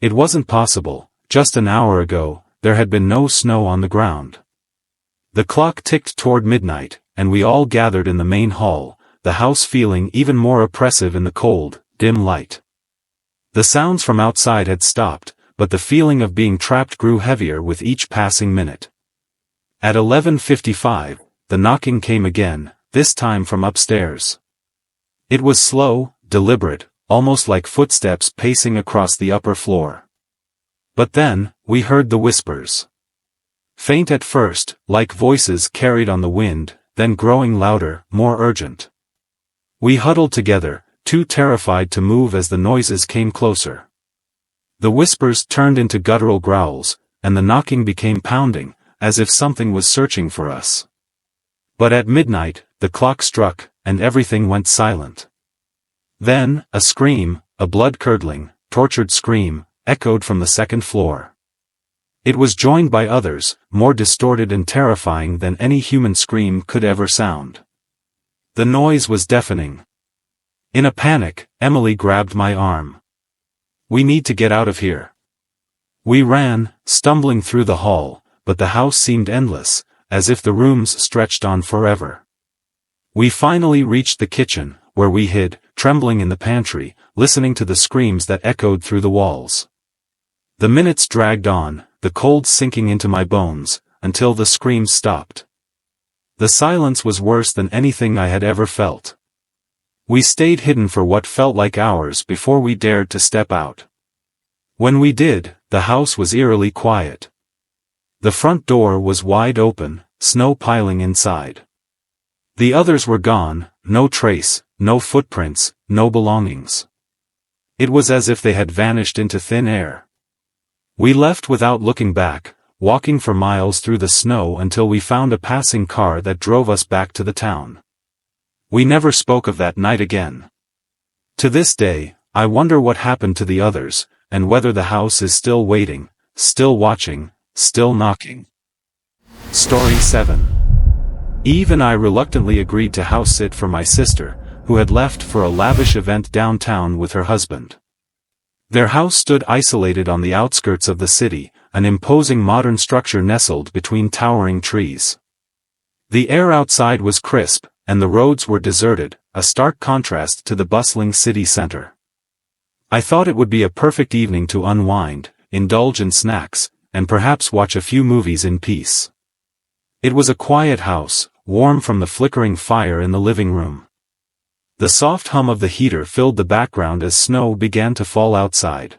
It wasn't possible. Just an hour ago, there had been no snow on the ground. The clock ticked toward midnight, and we all gathered in the main hall, the house feeling even more oppressive in the cold, dim light. The sounds from outside had stopped, but the feeling of being trapped grew heavier with each passing minute. At 11:55, the knocking came again, this time from upstairs. It was slow, deliberate, almost like footsteps pacing across the upper floor. But then, we heard the whispers. Faint at first, like voices carried on the wind, then growing louder, more urgent. We huddled together, too terrified to move as the noises came closer. The whispers turned into guttural growls, and the knocking became pounding, as if something was searching for us. But at midnight, the clock struck, and everything went silent. Then, a scream, a blood-curdling, tortured scream, echoed from the second floor. It was joined by others, more distorted and terrifying than any human scream could ever sound. The noise was deafening. In a panic, Emily grabbed my arm. "We need to get out of here." We ran, stumbling through the hall, but the house seemed endless, as if the rooms stretched on forever. We finally reached the kitchen, where we hid, trembling in the pantry, listening to the screams that echoed through the walls. The minutes dragged on, the cold sinking into my bones, until the screams stopped. The silence was worse than anything I had ever felt. We stayed hidden for what felt like hours before we dared to step out. When we did, the house was eerily quiet. The front door was wide open, snow piling inside. The others were gone, no trace, no footprints, no belongings. It was as if they had vanished into thin air. We left without looking back, walking for miles through the snow until we found a passing car that drove us back to the town. We never spoke of that night again. To this day, I wonder what happened to the others, and whether the house is still waiting, still watching, still knocking. Story 7. Eve and I reluctantly agreed to house sit for my sister, who had left for a lavish event downtown with her husband. Their house stood isolated on the outskirts of the city, an imposing modern structure nestled between towering trees. The air outside was crisp, and the roads were deserted, a stark contrast to the bustling city center. I thought it would be a perfect evening to unwind, indulge in snacks, and perhaps watch a few movies in peace. It was a quiet house, warm from the flickering fire in the living room. The soft hum of the heater filled the background as snow began to fall outside.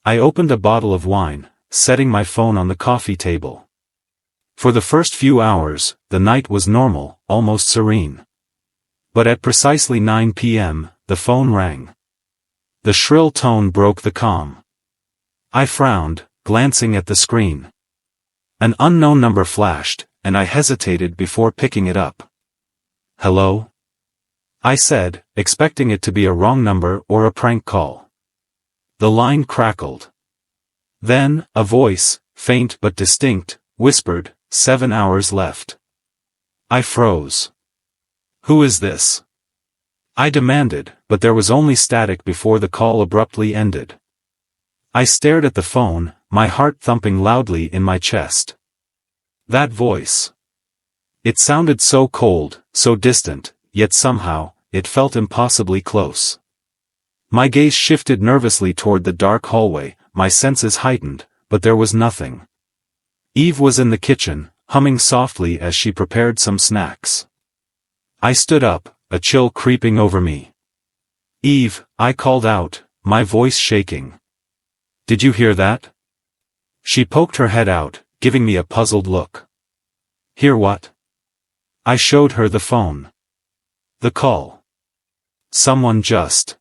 I opened a bottle of wine, setting my phone on the coffee table. For the first few hours, the night was normal, almost serene. But at precisely 9 p.m., the phone rang. The shrill tone broke the calm. I frowned, glancing at the screen. An unknown number flashed, and I hesitated before picking it up. "Hello?" I said, expecting it to be a wrong number or a prank call. The line crackled. Then, a voice, faint but distinct, whispered, 7 hours left. I froze. "Who is this?" I demanded, but there was only static before the call abruptly ended. I stared at the phone, my heart thumping loudly in my chest. That voice. It sounded so cold, so distant, yet somehow, it felt impossibly close. My gaze shifted nervously toward the dark hallway, my senses heightened, but there was nothing. Eve was in the kitchen, humming softly as she prepared some snacks. I stood up, a chill creeping over me. "Eve," I called out, my voice shaking. "Did you hear that?" She poked her head out, giving me a puzzled look. "Hear what?" I showed her the phone. The call. Someone just.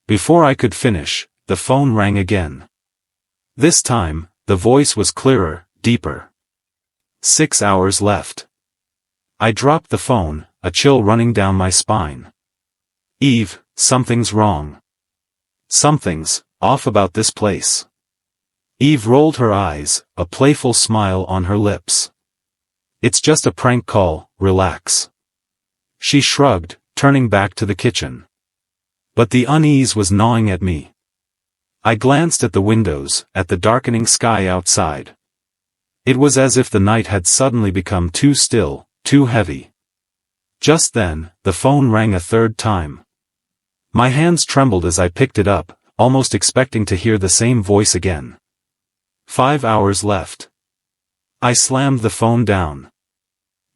Before I could finish, the phone rang again. This time, the voice was clearer, deeper. 6 hours left. I dropped the phone, a chill running down my spine. "Eve, something's wrong. Something's off about this place." Eve rolled her eyes, a playful smile on her lips. "It's just a prank call, relax." She shrugged, turning back to the kitchen. But the unease was gnawing at me. I glanced at the windows, at the darkening sky outside. It was as if the night had suddenly become too still, too heavy. Just then, the phone rang a third time. My hands trembled as I picked it up, almost expecting to hear the same voice again. 5 hours left. I slammed the phone down.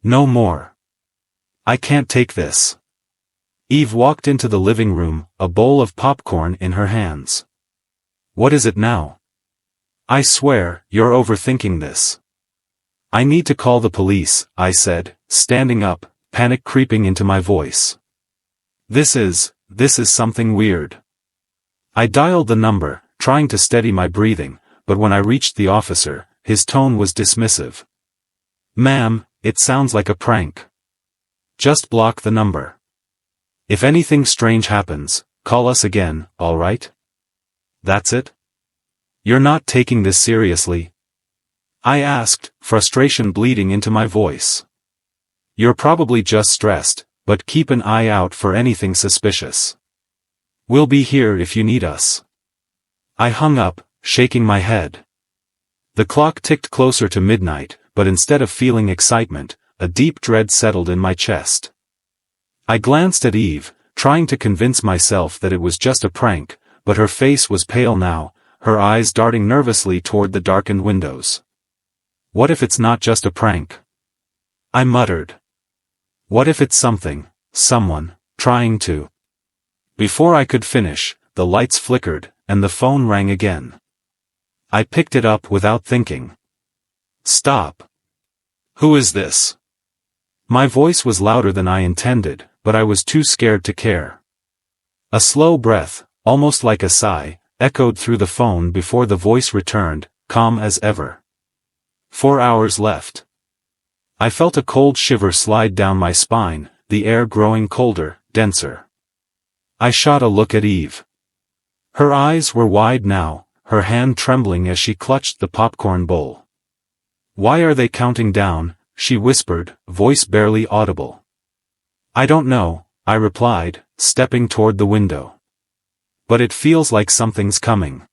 No more. I can't take this. Eve walked into the living room, a bowl of popcorn in her hands. "What is it now?" "I swear, you're overthinking this." "I need to call the police," I said, standing up, panic creeping into my voice. This is something weird." I dialed the number, trying to steady my breathing, but when I reached the officer, his tone was dismissive. "Ma'am, it sounds like a prank. Just block the number. If anything strange happens, call us again, all right?" "That's it? You're not taking this seriously?" I asked, frustration bleeding into my voice. "You're probably just stressed, but keep an eye out for anything suspicious. We'll be here if you need us." I hung up, shaking my head. The clock ticked closer to midnight, but instead of feeling excitement, a deep dread settled in my chest. I glanced at Eve, trying to convince myself that it was just a prank, but her face was pale now, her eyes darting nervously toward the darkened windows. What if it's not just a prank? I muttered. What if it's someone, trying to... Before I could finish, the lights flickered, and the phone rang again. I picked it up without thinking. Stop. Who is this? My voice was louder than I intended, but I was too scared to care. A slow breath, almost like a sigh, echoed through the phone before the voice returned, calm as ever. 4 hours left. I felt a cold shiver slide down my spine, the air growing colder, denser. I shot a look at Eve. Her eyes were wide now, her hand trembling as she clutched the popcorn bowl. Why are they counting down? She whispered, voice barely audible. I don't know, I replied, stepping toward the window. But it feels like something's coming.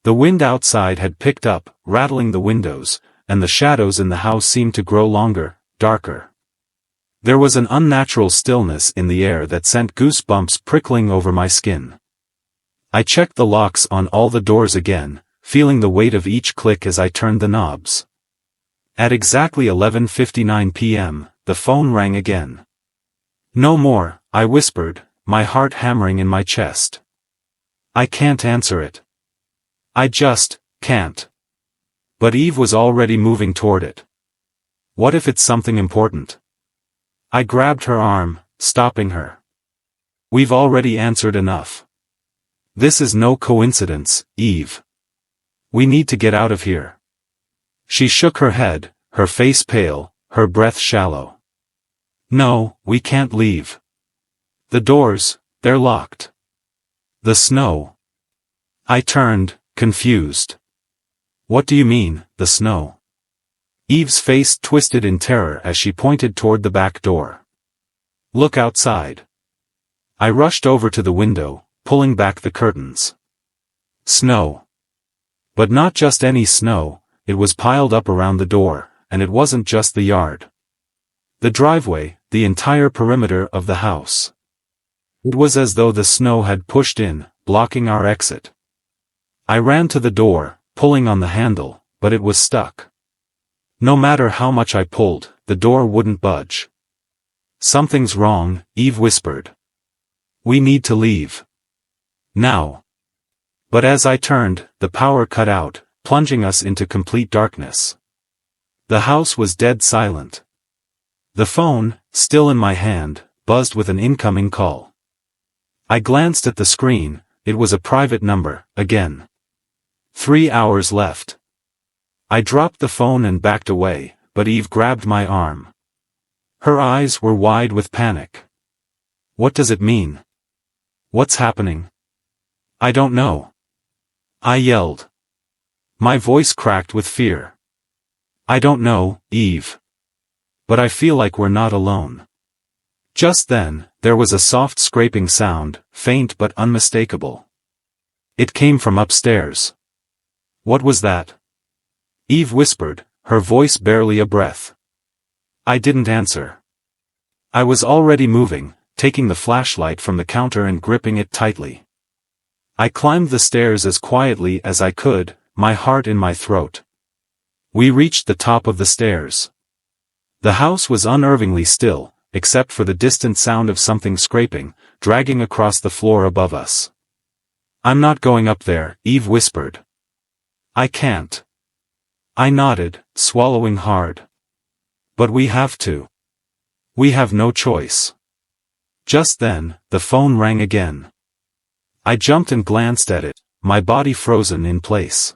The wind outside had picked up, rattling the windows, and the shadows in the house seemed to grow longer, darker. There was an unnatural stillness in the air that sent goosebumps prickling over my skin. I checked the locks on all the doors again, feeling the weight of each click as I turned the knobs. At exactly 11:59 p.m., the phone rang again. No more, I whispered, my heart hammering in my chest. I can't answer it. I just can't. But Eve was already moving toward it. What if it's something important? I grabbed her arm, stopping her. We've already answered enough. This is no coincidence, Eve. We need to get out of here. She shook her head, her face pale, her breath shallow. No, we can't leave. The doors, they're locked. The snow. I turned, confused. What do you mean, the snow? Eve's face twisted in terror as she pointed toward the back door. Look outside. I rushed over to the window, pulling back the curtains. Snow. But not just any snow, it was piled up around the door, and it wasn't just the yard. The driveway, the entire perimeter of the house. It was as though the snow had pushed in, blocking our exit. I ran to the door, pulling on the handle, but it was stuck. No matter how much I pulled, the door wouldn't budge. Something's wrong, Eve whispered. We need to leave. Now. But as I turned, the power cut out, plunging us into complete darkness. The house was dead silent. The phone, still in my hand, buzzed with an incoming call. I glanced at the screen, it was a private number, again. 3 hours left. I dropped the phone and backed away, but Eve grabbed my arm. Her eyes were wide with panic. What does it mean? What's happening? I don't know. I yelled. My voice cracked with fear. I don't know, Eve. But I feel like we're not alone. Just then, there was a soft scraping sound, faint but unmistakable. It came from upstairs. What was that? Eve whispered, her voice barely a breath. I didn't answer. I was already moving, taking the flashlight from the counter and gripping it tightly. I climbed the stairs as quietly as I could, my heart in my throat. We reached the top of the stairs. The house was unnervingly still, except for the distant sound of something scraping, dragging across the floor above us. I'm not going up there, Eve whispered. I can't. I nodded, swallowing hard. But we have to. We have no choice. Just then, the phone rang again. I jumped and glanced at it, my body frozen in place.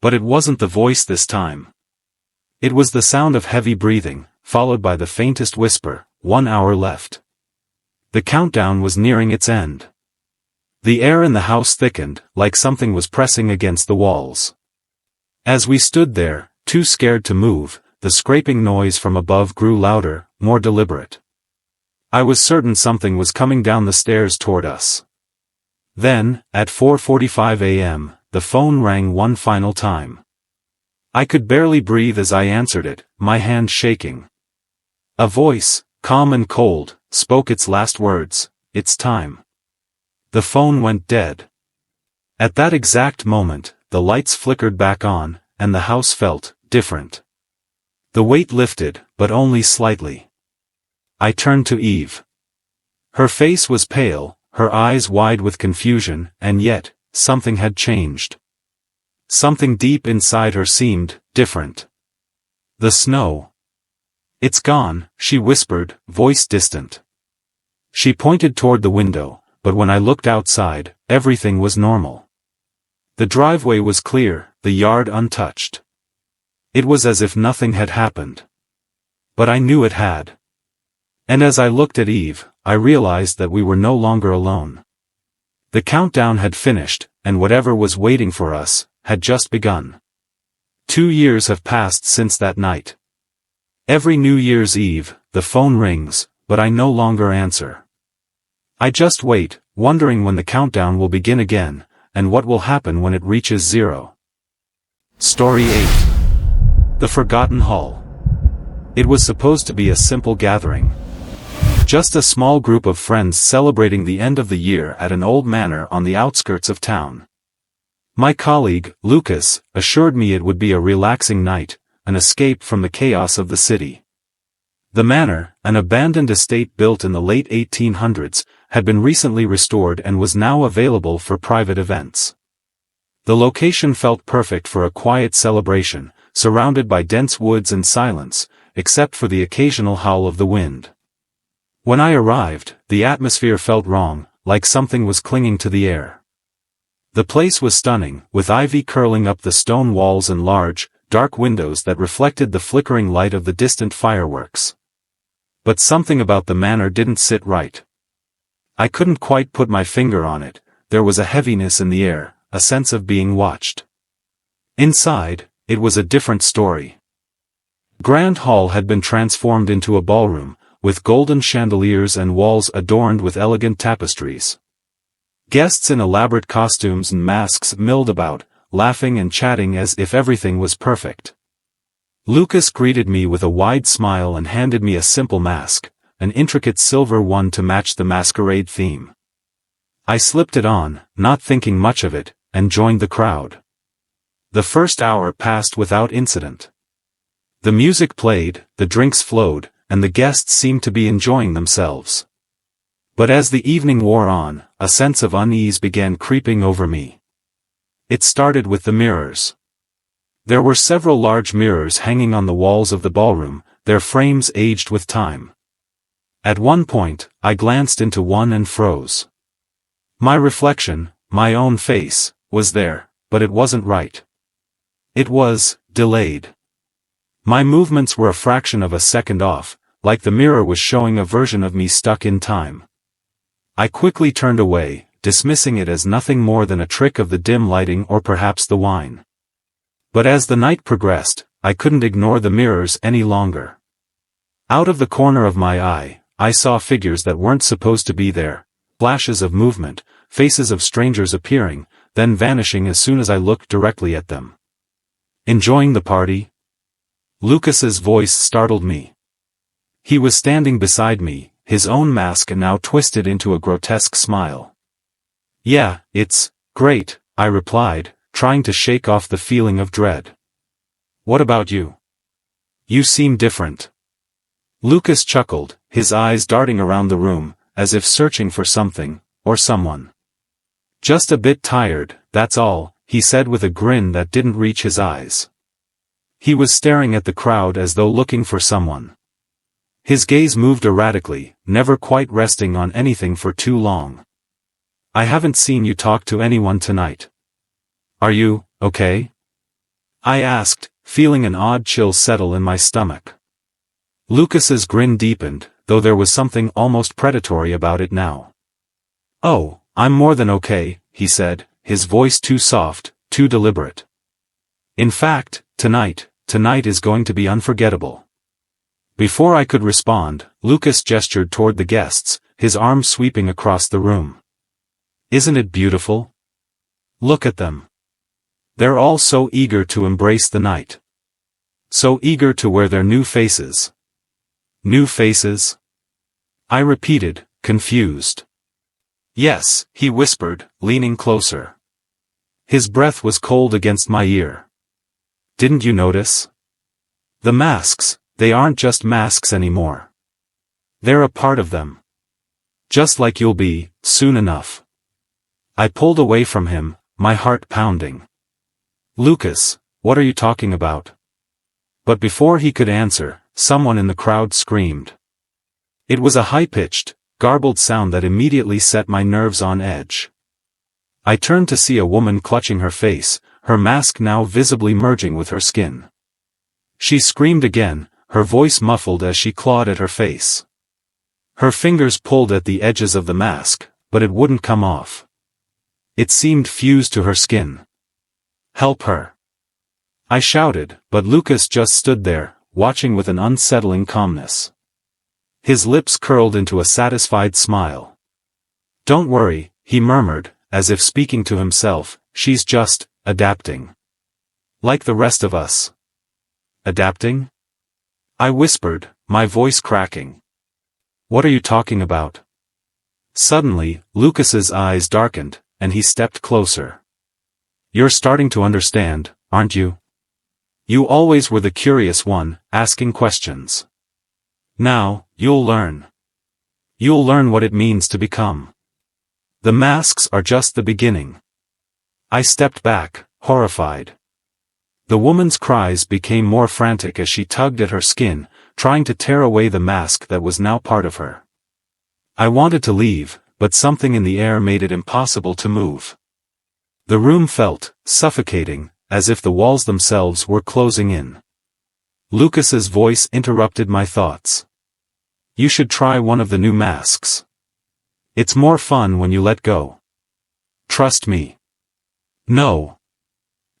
But it wasn't the voice this time. It was the sound of heavy breathing, followed by the faintest whisper, 1 hour left. The countdown was nearing its end. The air in the house thickened, like something was pressing against the walls. As we stood there, too scared to move, the scraping noise from above grew louder, more deliberate. I was certain something was coming down the stairs toward us. Then, at 4:45 a.m., the phone rang one final time. I could barely breathe as I answered it, my hand shaking. A voice, calm and cold, spoke its last words, "It's time." The phone went dead. At that exact moment, the lights flickered back on, and the house felt different. The weight lifted, but only slightly. I turned to Eve. Her face was pale, her eyes wide with confusion, and yet, something had changed. Something deep inside her seemed different. The snow. "It's gone," she whispered, voice distant. She pointed toward the window, but when I looked outside, everything was normal. The driveway was clear, the yard untouched. It was as if nothing had happened. But I knew it had. And as I looked at Eve, I realized that we were no longer alone. The countdown had finished, and whatever was waiting for us had just begun. 2 years have passed since that night. Every New Year's Eve, the phone rings, but I no longer answer. I just wait, wondering when the countdown will begin again, and what will happen when it reaches 0. Story 8. The Forgotten Hall. It was supposed to be a simple gathering. Just a small group of friends celebrating the end of the year at an old manor on the outskirts of town. My colleague, Lucas, assured me it would be a relaxing night, an escape from the chaos of the city. The manor, an abandoned estate built in the late 1800s, had been recently restored and was now available for private events. The location felt perfect for a quiet celebration, surrounded by dense woods and silence, except for the occasional howl of the wind. When I arrived, the atmosphere felt wrong, like something was clinging to the air. The place was stunning, with ivy curling up the stone walls and large, dark windows that reflected the flickering light of the distant fireworks. But something about the manor didn't sit right. I couldn't quite put my finger on it, there was a heaviness in the air, a sense of being watched. Inside, it was a different story. Grand Hall had been transformed into a ballroom, with golden chandeliers and walls adorned with elegant tapestries. Guests in elaborate costumes and masks milled about, laughing and chatting as if everything was perfect. Lucas greeted me with a wide smile and handed me a simple mask, an intricate silver one to match the masquerade theme. I slipped it on, not thinking much of it, and joined the crowd. The first hour passed without incident. The music played, the drinks flowed, and the guests seemed to be enjoying themselves. But as the evening wore on, a sense of unease began creeping over me. It started with the mirrors. There were several large mirrors hanging on the walls of the ballroom, their frames aged with time. At one point, I glanced into one and froze. My reflection, my own face, was there, but it wasn't right. It was delayed. My movements were a fraction of a second off, like the mirror was showing a version of me stuck in time. I quickly turned away, dismissing it as nothing more than a trick of the dim lighting or perhaps the wine. But as the night progressed, I couldn't ignore the mirrors any longer. Out of the corner of my eye, I saw figures that weren't supposed to be there, flashes of movement, faces of strangers appearing, then vanishing as soon as I looked directly at them. "Enjoying the party?" Lucas's voice startled me. He was standing beside me, his own mask now twisted into a grotesque smile. "Yeah, it's great," I replied, trying to shake off the feeling of dread. "What about you? You seem different." Lucas chuckled, his eyes darting around the room, as if searching for something, or someone. "Just a bit tired, that's all," he said with a grin that didn't reach his eyes. He was staring at the crowd as though looking for someone. His gaze moved erratically, never quite resting on anything for too long. "I haven't seen you talk to anyone tonight. Are you okay?" I asked, feeling an odd chill settle in my stomach. Lucas's grin deepened, though there was something almost predatory about it now. "Oh, I'm more than okay," he said, his voice too soft, too deliberate. "In fact, tonight is going to be unforgettable." Before I could respond, Lucas gestured toward the guests, his arm sweeping across the room. "Isn't it beautiful? Look at them. They're all so eager to embrace the night. So eager to wear their new faces. New faces? I repeated, confused. Yes, he whispered, leaning closer. His breath was cold against my ear. Didn't you notice? The masks, they aren't just masks anymore. They're a part of them. Just like you'll be, soon enough. I pulled away from him, my heart pounding. Lucas, what are you talking about? But before he could answer, someone in the crowd screamed. It was a high-pitched, garbled sound that immediately set my nerves on edge. I turned to see a woman clutching her face, her mask now visibly merging with her skin. She screamed again, her voice muffled as she clawed at her face. Her fingers pulled at the edges of the mask, but it wouldn't come off. It seemed fused to her skin. Help her! I shouted, but Lucas just stood there, watching with an unsettling calmness. His lips curled into a satisfied smile. Don't worry, he murmured, as if speaking to himself, she's just adapting. Like the rest of us. Adapting? I whispered, my voice cracking. What are you talking about? Suddenly, Lucas's eyes darkened, and he stepped closer. You're starting to understand, aren't you? You always were the curious one, asking questions. Now, you'll learn. You'll learn what it means to become. The masks are just the beginning. I stepped back, horrified. The woman's cries became more frantic as she tugged at her skin, trying to tear away the mask that was now part of her. I wanted to leave, but something in the air made it impossible to move. The room felt suffocating, as if the walls themselves were closing in. Lucas's voice interrupted my thoughts. You should try one of the new masks. It's more fun when you let go. Trust me. No.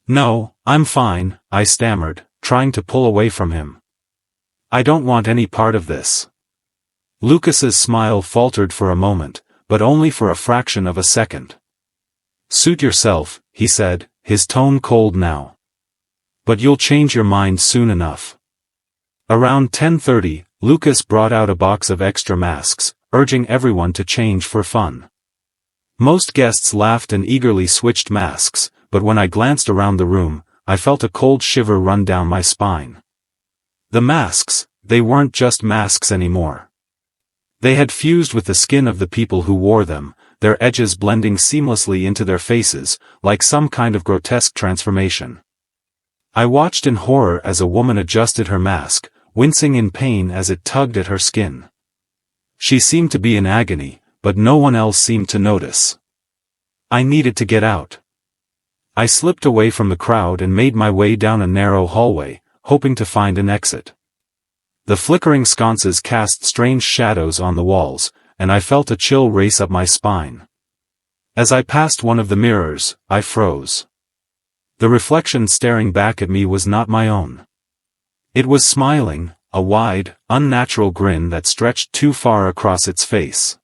No, I'm fine, I stammered, trying to pull away from him. I don't want any part of this. Lucas's smile faltered for a moment, but only for a fraction of a second. Suit yourself, he said, his tone cold now. But you'll change your mind soon enough. Around 10:30, Lucas brought out a box of extra masks, urging everyone to change for fun. Most guests laughed and eagerly switched masks, but when I glanced around the room, I felt a cold shiver run down my spine. The masks, they weren't just masks anymore. They had fused with the skin of the people who wore them, their edges blending seamlessly into their faces, like some kind of grotesque transformation. I watched in horror as a woman adjusted her mask, wincing in pain as it tugged at her skin. She seemed to be in agony, but no one else seemed to notice. I needed to get out. I slipped away from the crowd and made my way down a narrow hallway, hoping to find an exit. The flickering sconces cast strange shadows on the walls, and I felt a chill race up my spine. As I passed one of the mirrors, I froze. The reflection staring back at me was not my own. It was smiling, a wide, unnatural grin that stretched too far across its face.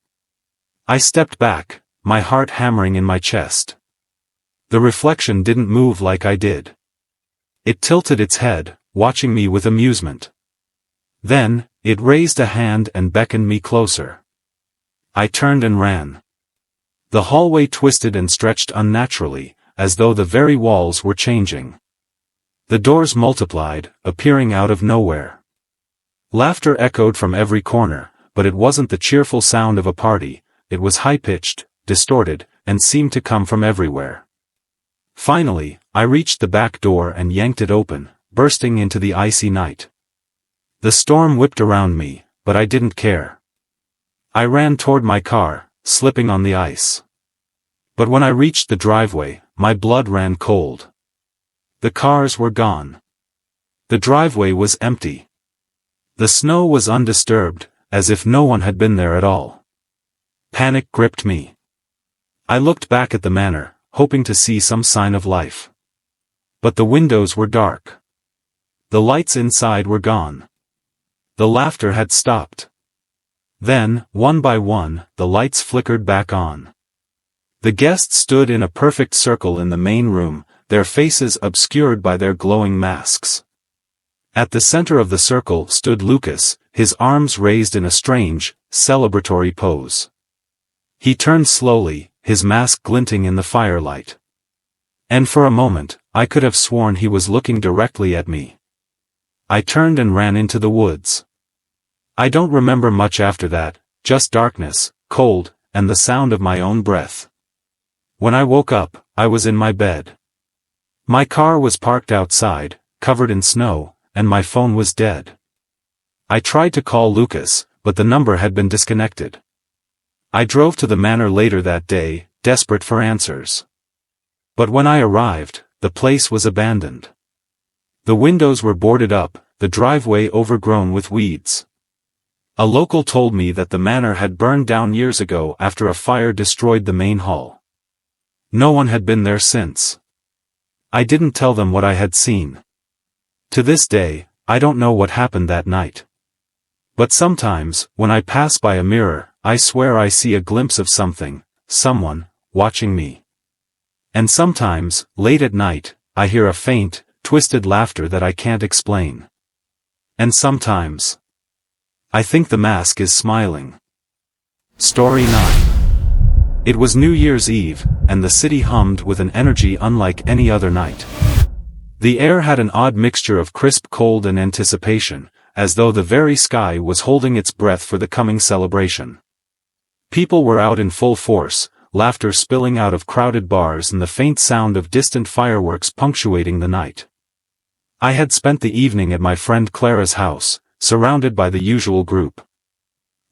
I stepped back, my heart hammering in my chest. The reflection didn't move like I did. It tilted its head, watching me with amusement. Then, it raised a hand and beckoned me closer. I turned and ran. The hallway twisted and stretched unnaturally, as though the very walls were changing. The doors multiplied, appearing out of nowhere. Laughter echoed from every corner, but it wasn't the cheerful sound of a party, it was high-pitched, distorted, and seemed to come from everywhere. Finally, I reached the back door and yanked it open, bursting into the icy night. The storm whipped around me, but I didn't care. I ran toward my car, slipping on the ice. But when I reached the driveway, my blood ran cold. The cars were gone. The driveway was empty. The snow was undisturbed, as if no one had been there at all. Panic gripped me. I looked back at the manor, hoping to see some sign of life. But the windows were dark. The lights inside were gone. The laughter had stopped. Then, one by one, the lights flickered back on. The guests stood in a perfect circle in the main room, their faces obscured by their glowing masks. At the center of the circle stood Lucas, his arms raised in a strange, celebratory pose. He turned slowly, his mask glinting in the firelight. And for a moment, I could have sworn he was looking directly at me. I turned and ran into the woods. I don't remember much after that, just darkness, cold, and the sound of my own breath. When I woke up, I was in my bed. My car was parked outside, covered in snow, and my phone was dead. I tried to call Lucas, but the number had been disconnected. I drove to the manor later that day, desperate for answers. But when I arrived, the place was abandoned. The windows were boarded up, the driveway overgrown with weeds. A local told me that the manor had burned down years ago after a fire destroyed the main hall. No one had been there since. I didn't tell them what I had seen. To this day, I don't know what happened that night. But sometimes, when I pass by a mirror, I swear I see a glimpse of something, someone, watching me. And sometimes, late at night, I hear a faint, twisted laughter that I can't explain. And sometimes, I think the mask is smiling. Story 9. It was New Year's Eve, and the city hummed with an energy unlike any other night. The air had an odd mixture of crisp cold and anticipation, as though the very sky was holding its breath for the coming celebration. People were out in full force, laughter spilling out of crowded bars and the faint sound of distant fireworks punctuating the night. I had spent the evening at my friend Clara's house, surrounded by the usual group.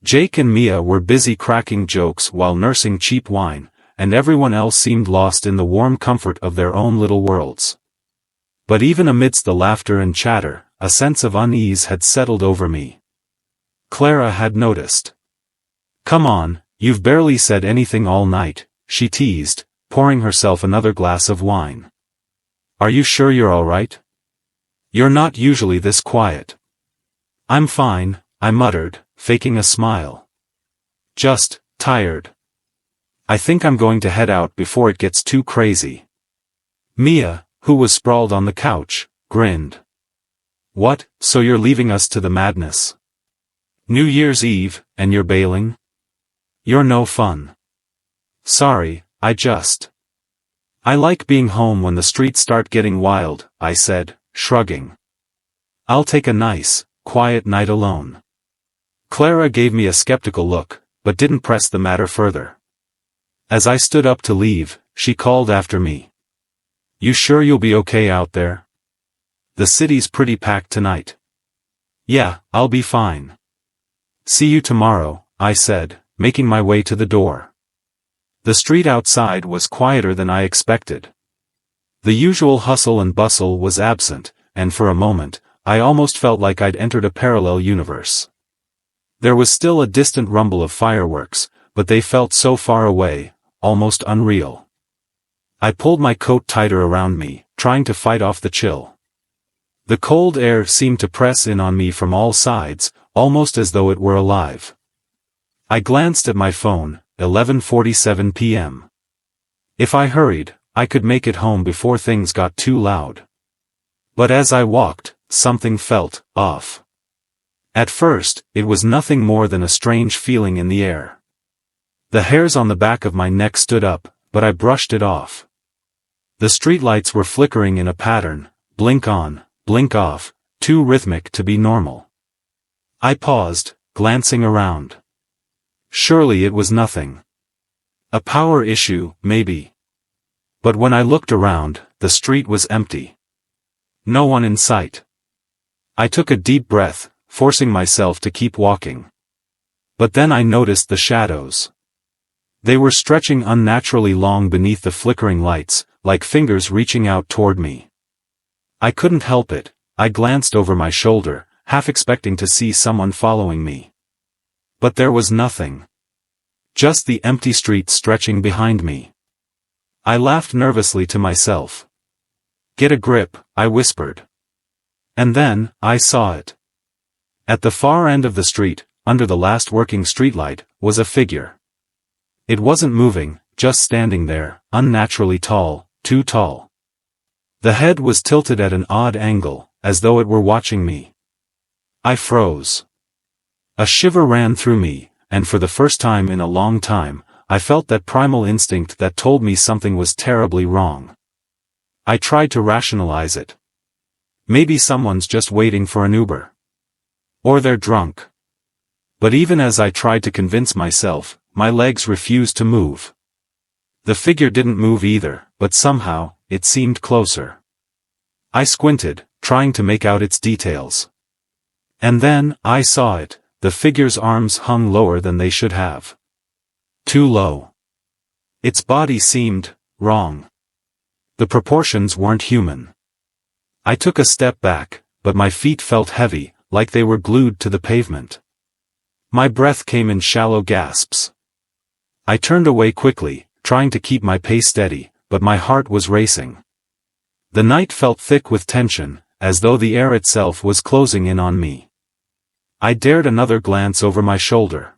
Jake and Mia were busy cracking jokes while nursing cheap wine, and everyone else seemed lost in the warm comfort of their own little worlds. But even amidst the laughter and chatter, a sense of unease had settled over me. Clara had noticed. "Come on, you've barely said anything all night," she teased, pouring herself another glass of wine. "Are you sure you're all right? You're not usually this quiet." "I'm fine," I muttered, faking a smile. "Just tired. I think I'm going to head out before it gets too crazy." Mia, who was sprawled on the couch, grinned. "What, so you're leaving us to the madness? New Year's Eve, and you're bailing? You're no fun." "Sorry, I like being home when the streets start getting wild," I said, shrugging. "I'll take a nice, quiet night alone." Clara gave me a skeptical look, but didn't press the matter further. As I stood up to leave, she called after me. "You sure you'll be okay out there? The city's pretty packed tonight." "Yeah, I'll be fine. See you tomorrow," I said, making my way to the door. The street outside was quieter than I expected. The usual hustle and bustle was absent, and for a moment, I almost felt like I'd entered a parallel universe. There was still a distant rumble of fireworks, but they felt so far away, almost unreal. I pulled my coat tighter around me, trying to fight off the chill. The cold air seemed to press in on me from all sides, almost as though it were alive. I glanced at my phone, 11:47 p.m. If I hurried, I could make it home before things got too loud. But as I walked, something felt off. At first, it was nothing more than a strange feeling in the air. The hairs on the back of my neck stood up, but I brushed it off. The streetlights were flickering in a pattern, blink on, blink off, too rhythmic to be normal. I paused, glancing around. Surely it was nothing. A power issue, maybe. But when I looked around, the street was empty. No one in sight. I took a deep breath, forcing myself to keep walking. But then I noticed the shadows. They were stretching unnaturally long beneath the flickering lights, like fingers reaching out toward me. I couldn't help it, I glanced over my shoulder, half expecting to see someone following me. But there was nothing. Just the empty street stretching behind me. I laughed nervously to myself. "Get a grip," I whispered. And then, I saw it. At the far end of the street, under the last working streetlight, was a figure. It wasn't moving, just standing there, unnaturally tall, too tall. The head was tilted at an odd angle, as though it were watching me. I froze. A shiver ran through me, and for the first time in a long time, I felt that primal instinct that told me something was terribly wrong. I tried to rationalize it. Maybe someone's just waiting for an Uber. Or they're drunk. But even as I tried to convince myself, my legs refused to move. The figure didn't move either, but somehow, it seemed closer. I squinted, trying to make out its details. And then, I saw it. The figure's arms hung lower than they should have. Too low. Its body seemed wrong. The proportions weren't human. I took a step back, but my feet felt heavy, like they were glued to the pavement. My breath came in shallow gasps. I turned away quickly, trying to keep my pace steady, but my heart was racing. The night felt thick with tension, as though the air itself was closing in on me. I dared another glance over my shoulder.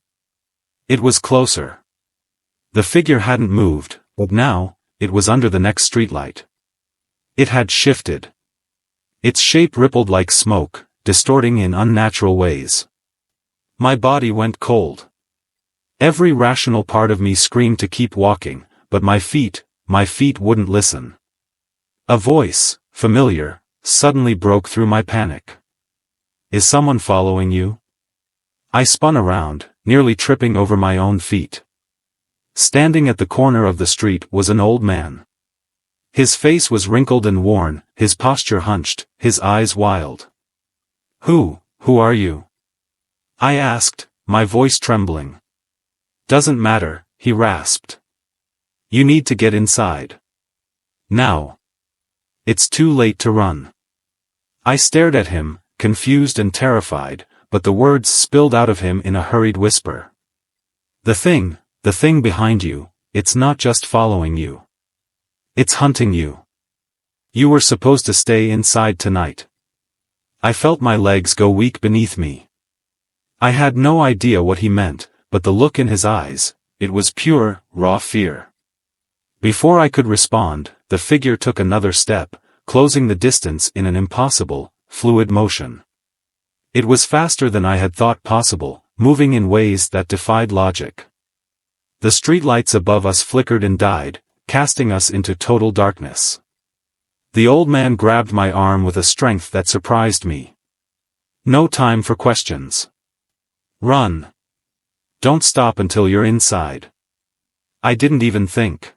It was closer. The figure hadn't moved, but now, it was under the next streetlight. It had shifted. Its shape rippled like smoke, distorting in unnatural ways. My body went cold. Every rational part of me screamed to keep walking, but my feet wouldn't listen. A voice, familiar, suddenly broke through my panic. Is someone following you? I spun around, nearly tripping over my own feet. Standing at the corner of the street was an old man. His face was wrinkled and worn, his posture hunched, his eyes wild. Who are you? I asked, my voice trembling. Doesn't matter, he rasped. You need to get inside. Now. It's too late to run. I stared at him, confused and terrified, but the words spilled out of him in a hurried whisper. The thing behind you, it's not just following you. It's hunting you. You were supposed to stay inside tonight. I felt my legs go weak beneath me. I had no idea what he meant, but the look in his eyes, it was pure, raw fear. Before I could respond, the figure took another step, closing the distance in an impossible, fluid motion. It was faster than I had thought possible, moving in ways that defied logic. The streetlights above us flickered and died, casting us into total darkness. The old man grabbed my arm with a strength that surprised me. No time for questions. Run. Don't stop until you're inside. I didn't even think.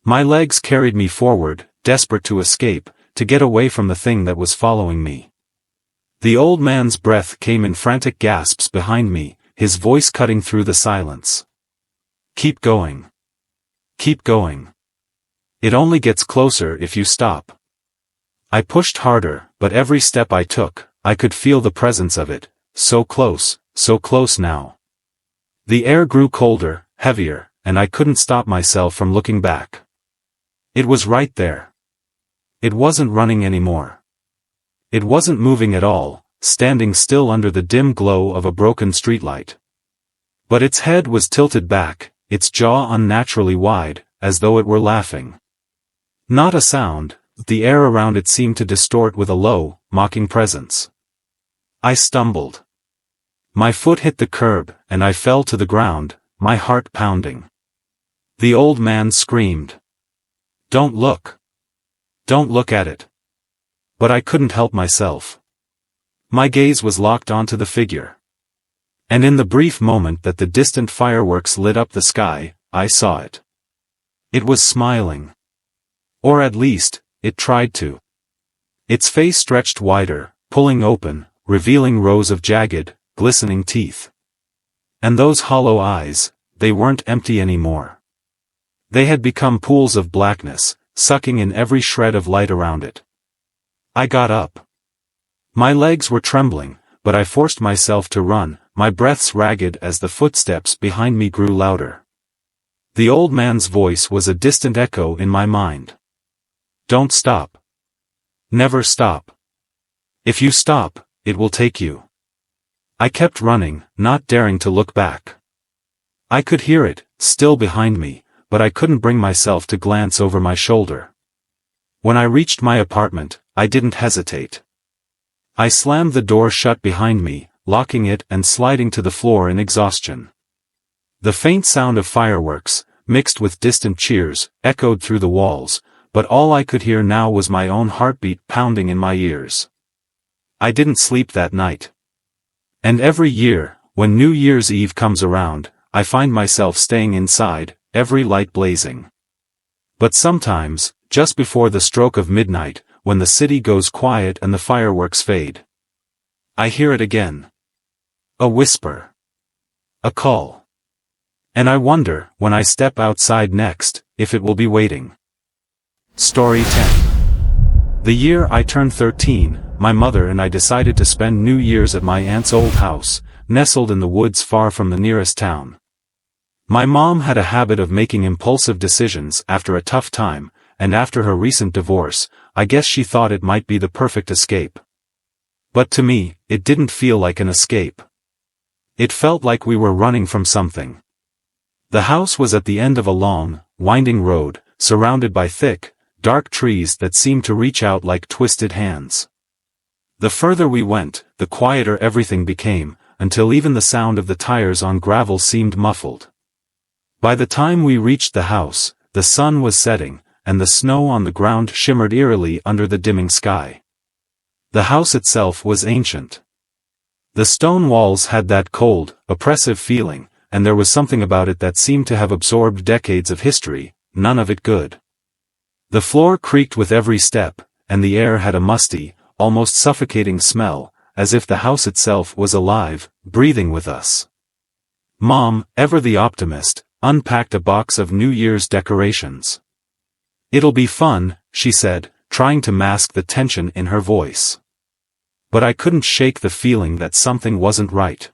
My legs carried me forward, desperate to escape, to get away from the thing that was following me. The old man's breath came in frantic gasps behind me, his voice cutting through the silence. Keep going. Keep going. It only gets closer if you stop. I pushed harder, but every step I took, I could feel the presence of it, so close now. The air grew colder, heavier, and I couldn't stop myself from looking back. It was right there. It wasn't running anymore. It wasn't moving at all, standing still under the dim glow of a broken streetlight. But its head was tilted back, its jaw unnaturally wide, as though it were laughing. Not a sound, but the air around it seemed to distort with a low, mocking presence. I stumbled. My foot hit the curb, and I fell to the ground, my heart pounding. The old man screamed. Don't look. Don't look at it. But I couldn't help myself. My gaze was locked onto the figure. And in the brief moment that the distant fireworks lit up the sky, I saw it. It was smiling. Or at least, it tried to. Its face stretched wider, pulling open, revealing rows of jagged, glistening teeth. And those hollow eyes, they weren't empty anymore. They had become pools of blackness, sucking in every shred of light around it. I got up. My legs were trembling, but I forced myself to run, my breaths ragged as the footsteps behind me grew louder. The old man's voice was a distant echo in my mind. Don't stop. Never stop. If you stop, it will take you. I kept running, not daring to look back. I could hear it, still behind me, but I couldn't bring myself to glance over my shoulder. When I reached my apartment, I didn't hesitate. I slammed the door shut behind me, locking it and sliding to the floor in exhaustion. The faint sound of fireworks, mixed with distant cheers, echoed through the walls, but all I could hear now was my own heartbeat pounding in my ears. I didn't sleep that night. And every year, when New Year's Eve comes around, I find myself staying inside, every light blazing. But sometimes, just before the stroke of midnight, when the city goes quiet and the fireworks fade, I hear it again. A whisper. A call. And I wonder, when I step outside next, if it will be waiting. Story 10. The year I turned 13, my mother and I decided to spend New Year's at my aunt's old house, nestled in the woods far from the nearest town. My mom had a habit of making impulsive decisions after a tough time, and after her recent divorce, I guess she thought it might be the perfect escape. But to me, it didn't feel like an escape. It felt like we were running from something. The house was at the end of a long, winding road, surrounded by thick, dark trees that seemed to reach out like twisted hands. The further we went, the quieter everything became, until even the sound of the tires on gravel seemed muffled. By the time we reached the house, the sun was setting, and the snow on the ground shimmered eerily under the dimming sky. The house itself was ancient. The stone walls had that cold, oppressive feeling, and there was something about it that seemed to have absorbed decades of history, none of it good. The floor creaked with every step, and the air had a musty, almost suffocating smell, as if the house itself was alive, breathing with us. Mom, ever the optimist, unpacked a box of New Year's decorations. "It'll be fun," she said, trying to mask the tension in her voice. But I couldn't shake the feeling that something wasn't right.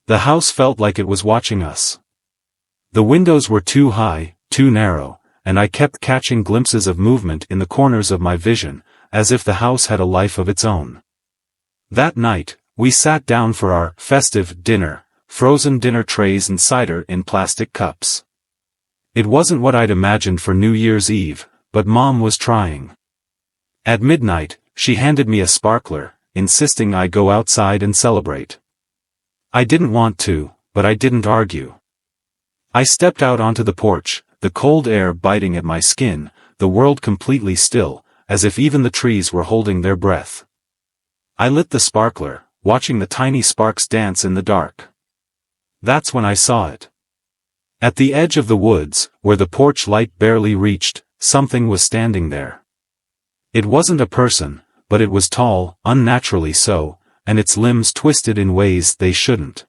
The house felt like it was watching us. The windows were too high, too narrow, and I kept catching glimpses of movement in the corners of my vision, as if the house had a life of its own. That night, we sat down for our festive dinner, frozen dinner trays and cider in plastic cups. It wasn't what I'd imagined for New Year's Eve, but Mom was trying. At midnight, she handed me a sparkler, insisting I go outside and celebrate. I didn't want to, but I didn't argue. I stepped out onto the porch, the cold air biting at my skin, the world completely still, as if even the trees were holding their breath. I lit the sparkler, watching the tiny sparks dance in the dark. That's when I saw it. At the edge of the woods, where the porch light barely reached, something was standing there. It wasn't a person, but it was tall, unnaturally so, and its limbs twisted in ways they shouldn't.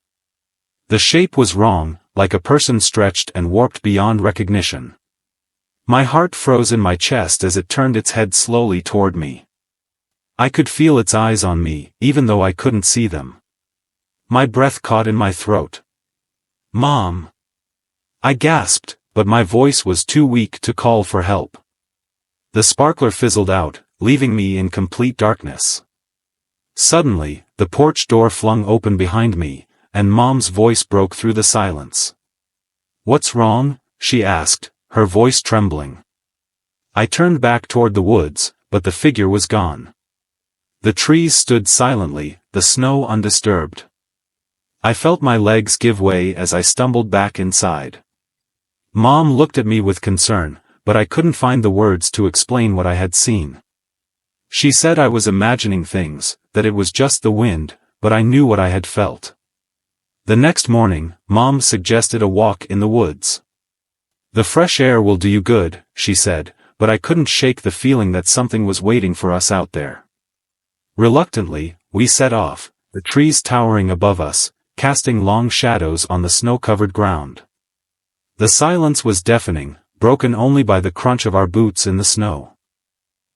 The shape was wrong, like a person stretched and warped beyond recognition. My heart froze in my chest as it turned its head slowly toward me. I could feel its eyes on me, even though I couldn't see them. My breath caught in my throat. "Mom!" I gasped, but my voice was too weak to call for help. The sparkler fizzled out, leaving me in complete darkness. Suddenly, the porch door flung open behind me, and Mom's voice broke through the silence. "What's wrong?" she asked, her voice trembling. I turned back toward the woods, but the figure was gone. The trees stood silently, the snow undisturbed. I felt my legs give way as I stumbled back inside. Mom looked at me with concern, but I couldn't find the words to explain what I had seen. She said I was imagining things, that it was just the wind, but I knew what I had felt. The next morning, Mom suggested a walk in the woods. "The fresh air will do you good," she said, but I couldn't shake the feeling that something was waiting for us out there. Reluctantly, we set off, the trees towering above us, casting long shadows on the snow-covered ground. The silence was deafening, broken only by the crunch of our boots in the snow.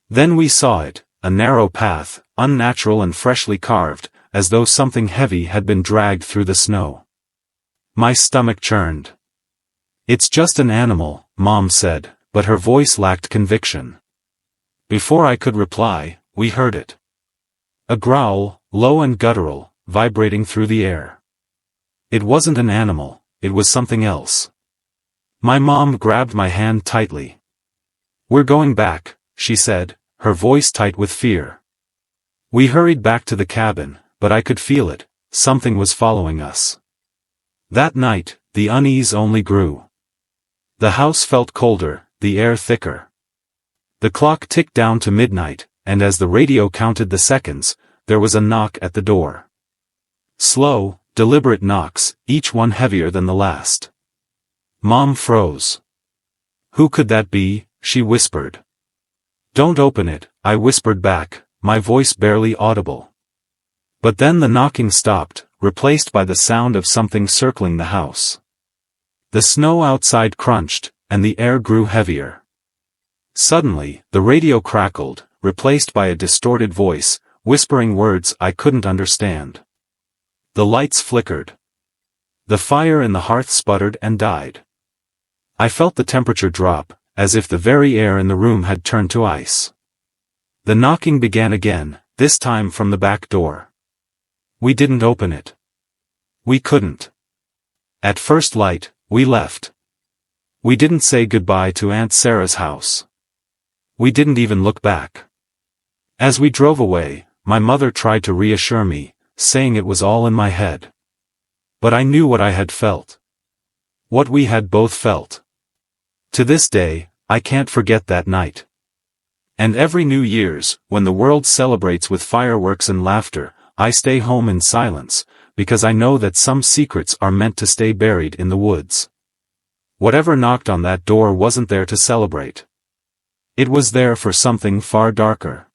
Then we saw it, a narrow path, unnatural and freshly carved, as though something heavy had been dragged through the snow. My stomach churned. "It's just an animal," Mom said, but her voice lacked conviction. Before I could reply, we heard it. A growl, low and guttural, vibrating through the air. It wasn't an animal, it was something else. My mom grabbed my hand tightly. "We're going back," she said, her voice tight with fear. We hurried back to the cabin, but I could feel it, something was following us. That night, the unease only grew. The house felt colder, the air thicker. The clock ticked down to midnight, and as the radio counted the seconds, there was a knock at the door. Slow, deliberate knocks, each one heavier than the last. Mom froze. Who could that be? She whispered. Don't open it, I whispered back, my voice barely audible. But then the knocking stopped, replaced by the sound of something circling the house. The snow outside crunched, and the air grew heavier. Suddenly, the radio crackled, replaced by a distorted voice, whispering words I couldn't understand. The lights flickered. The fire in the hearth sputtered and died. I felt the temperature drop, as if the very air in the room had turned to ice. The knocking began again, this time from the back door. We didn't open it. We couldn't. At first light, we left. We didn't say goodbye to Aunt Sarah's house. We didn't even look back. As we drove away, my mother tried to reassure me, saying it was all in my head. But I knew what I had felt. What we had both felt. To this day, I can't forget that night. And every New Year's, when the world celebrates with fireworks and laughter, I stay home in silence, because I know that some secrets are meant to stay buried in the woods. Whatever knocked on that door wasn't there to celebrate. It was there for something far darker.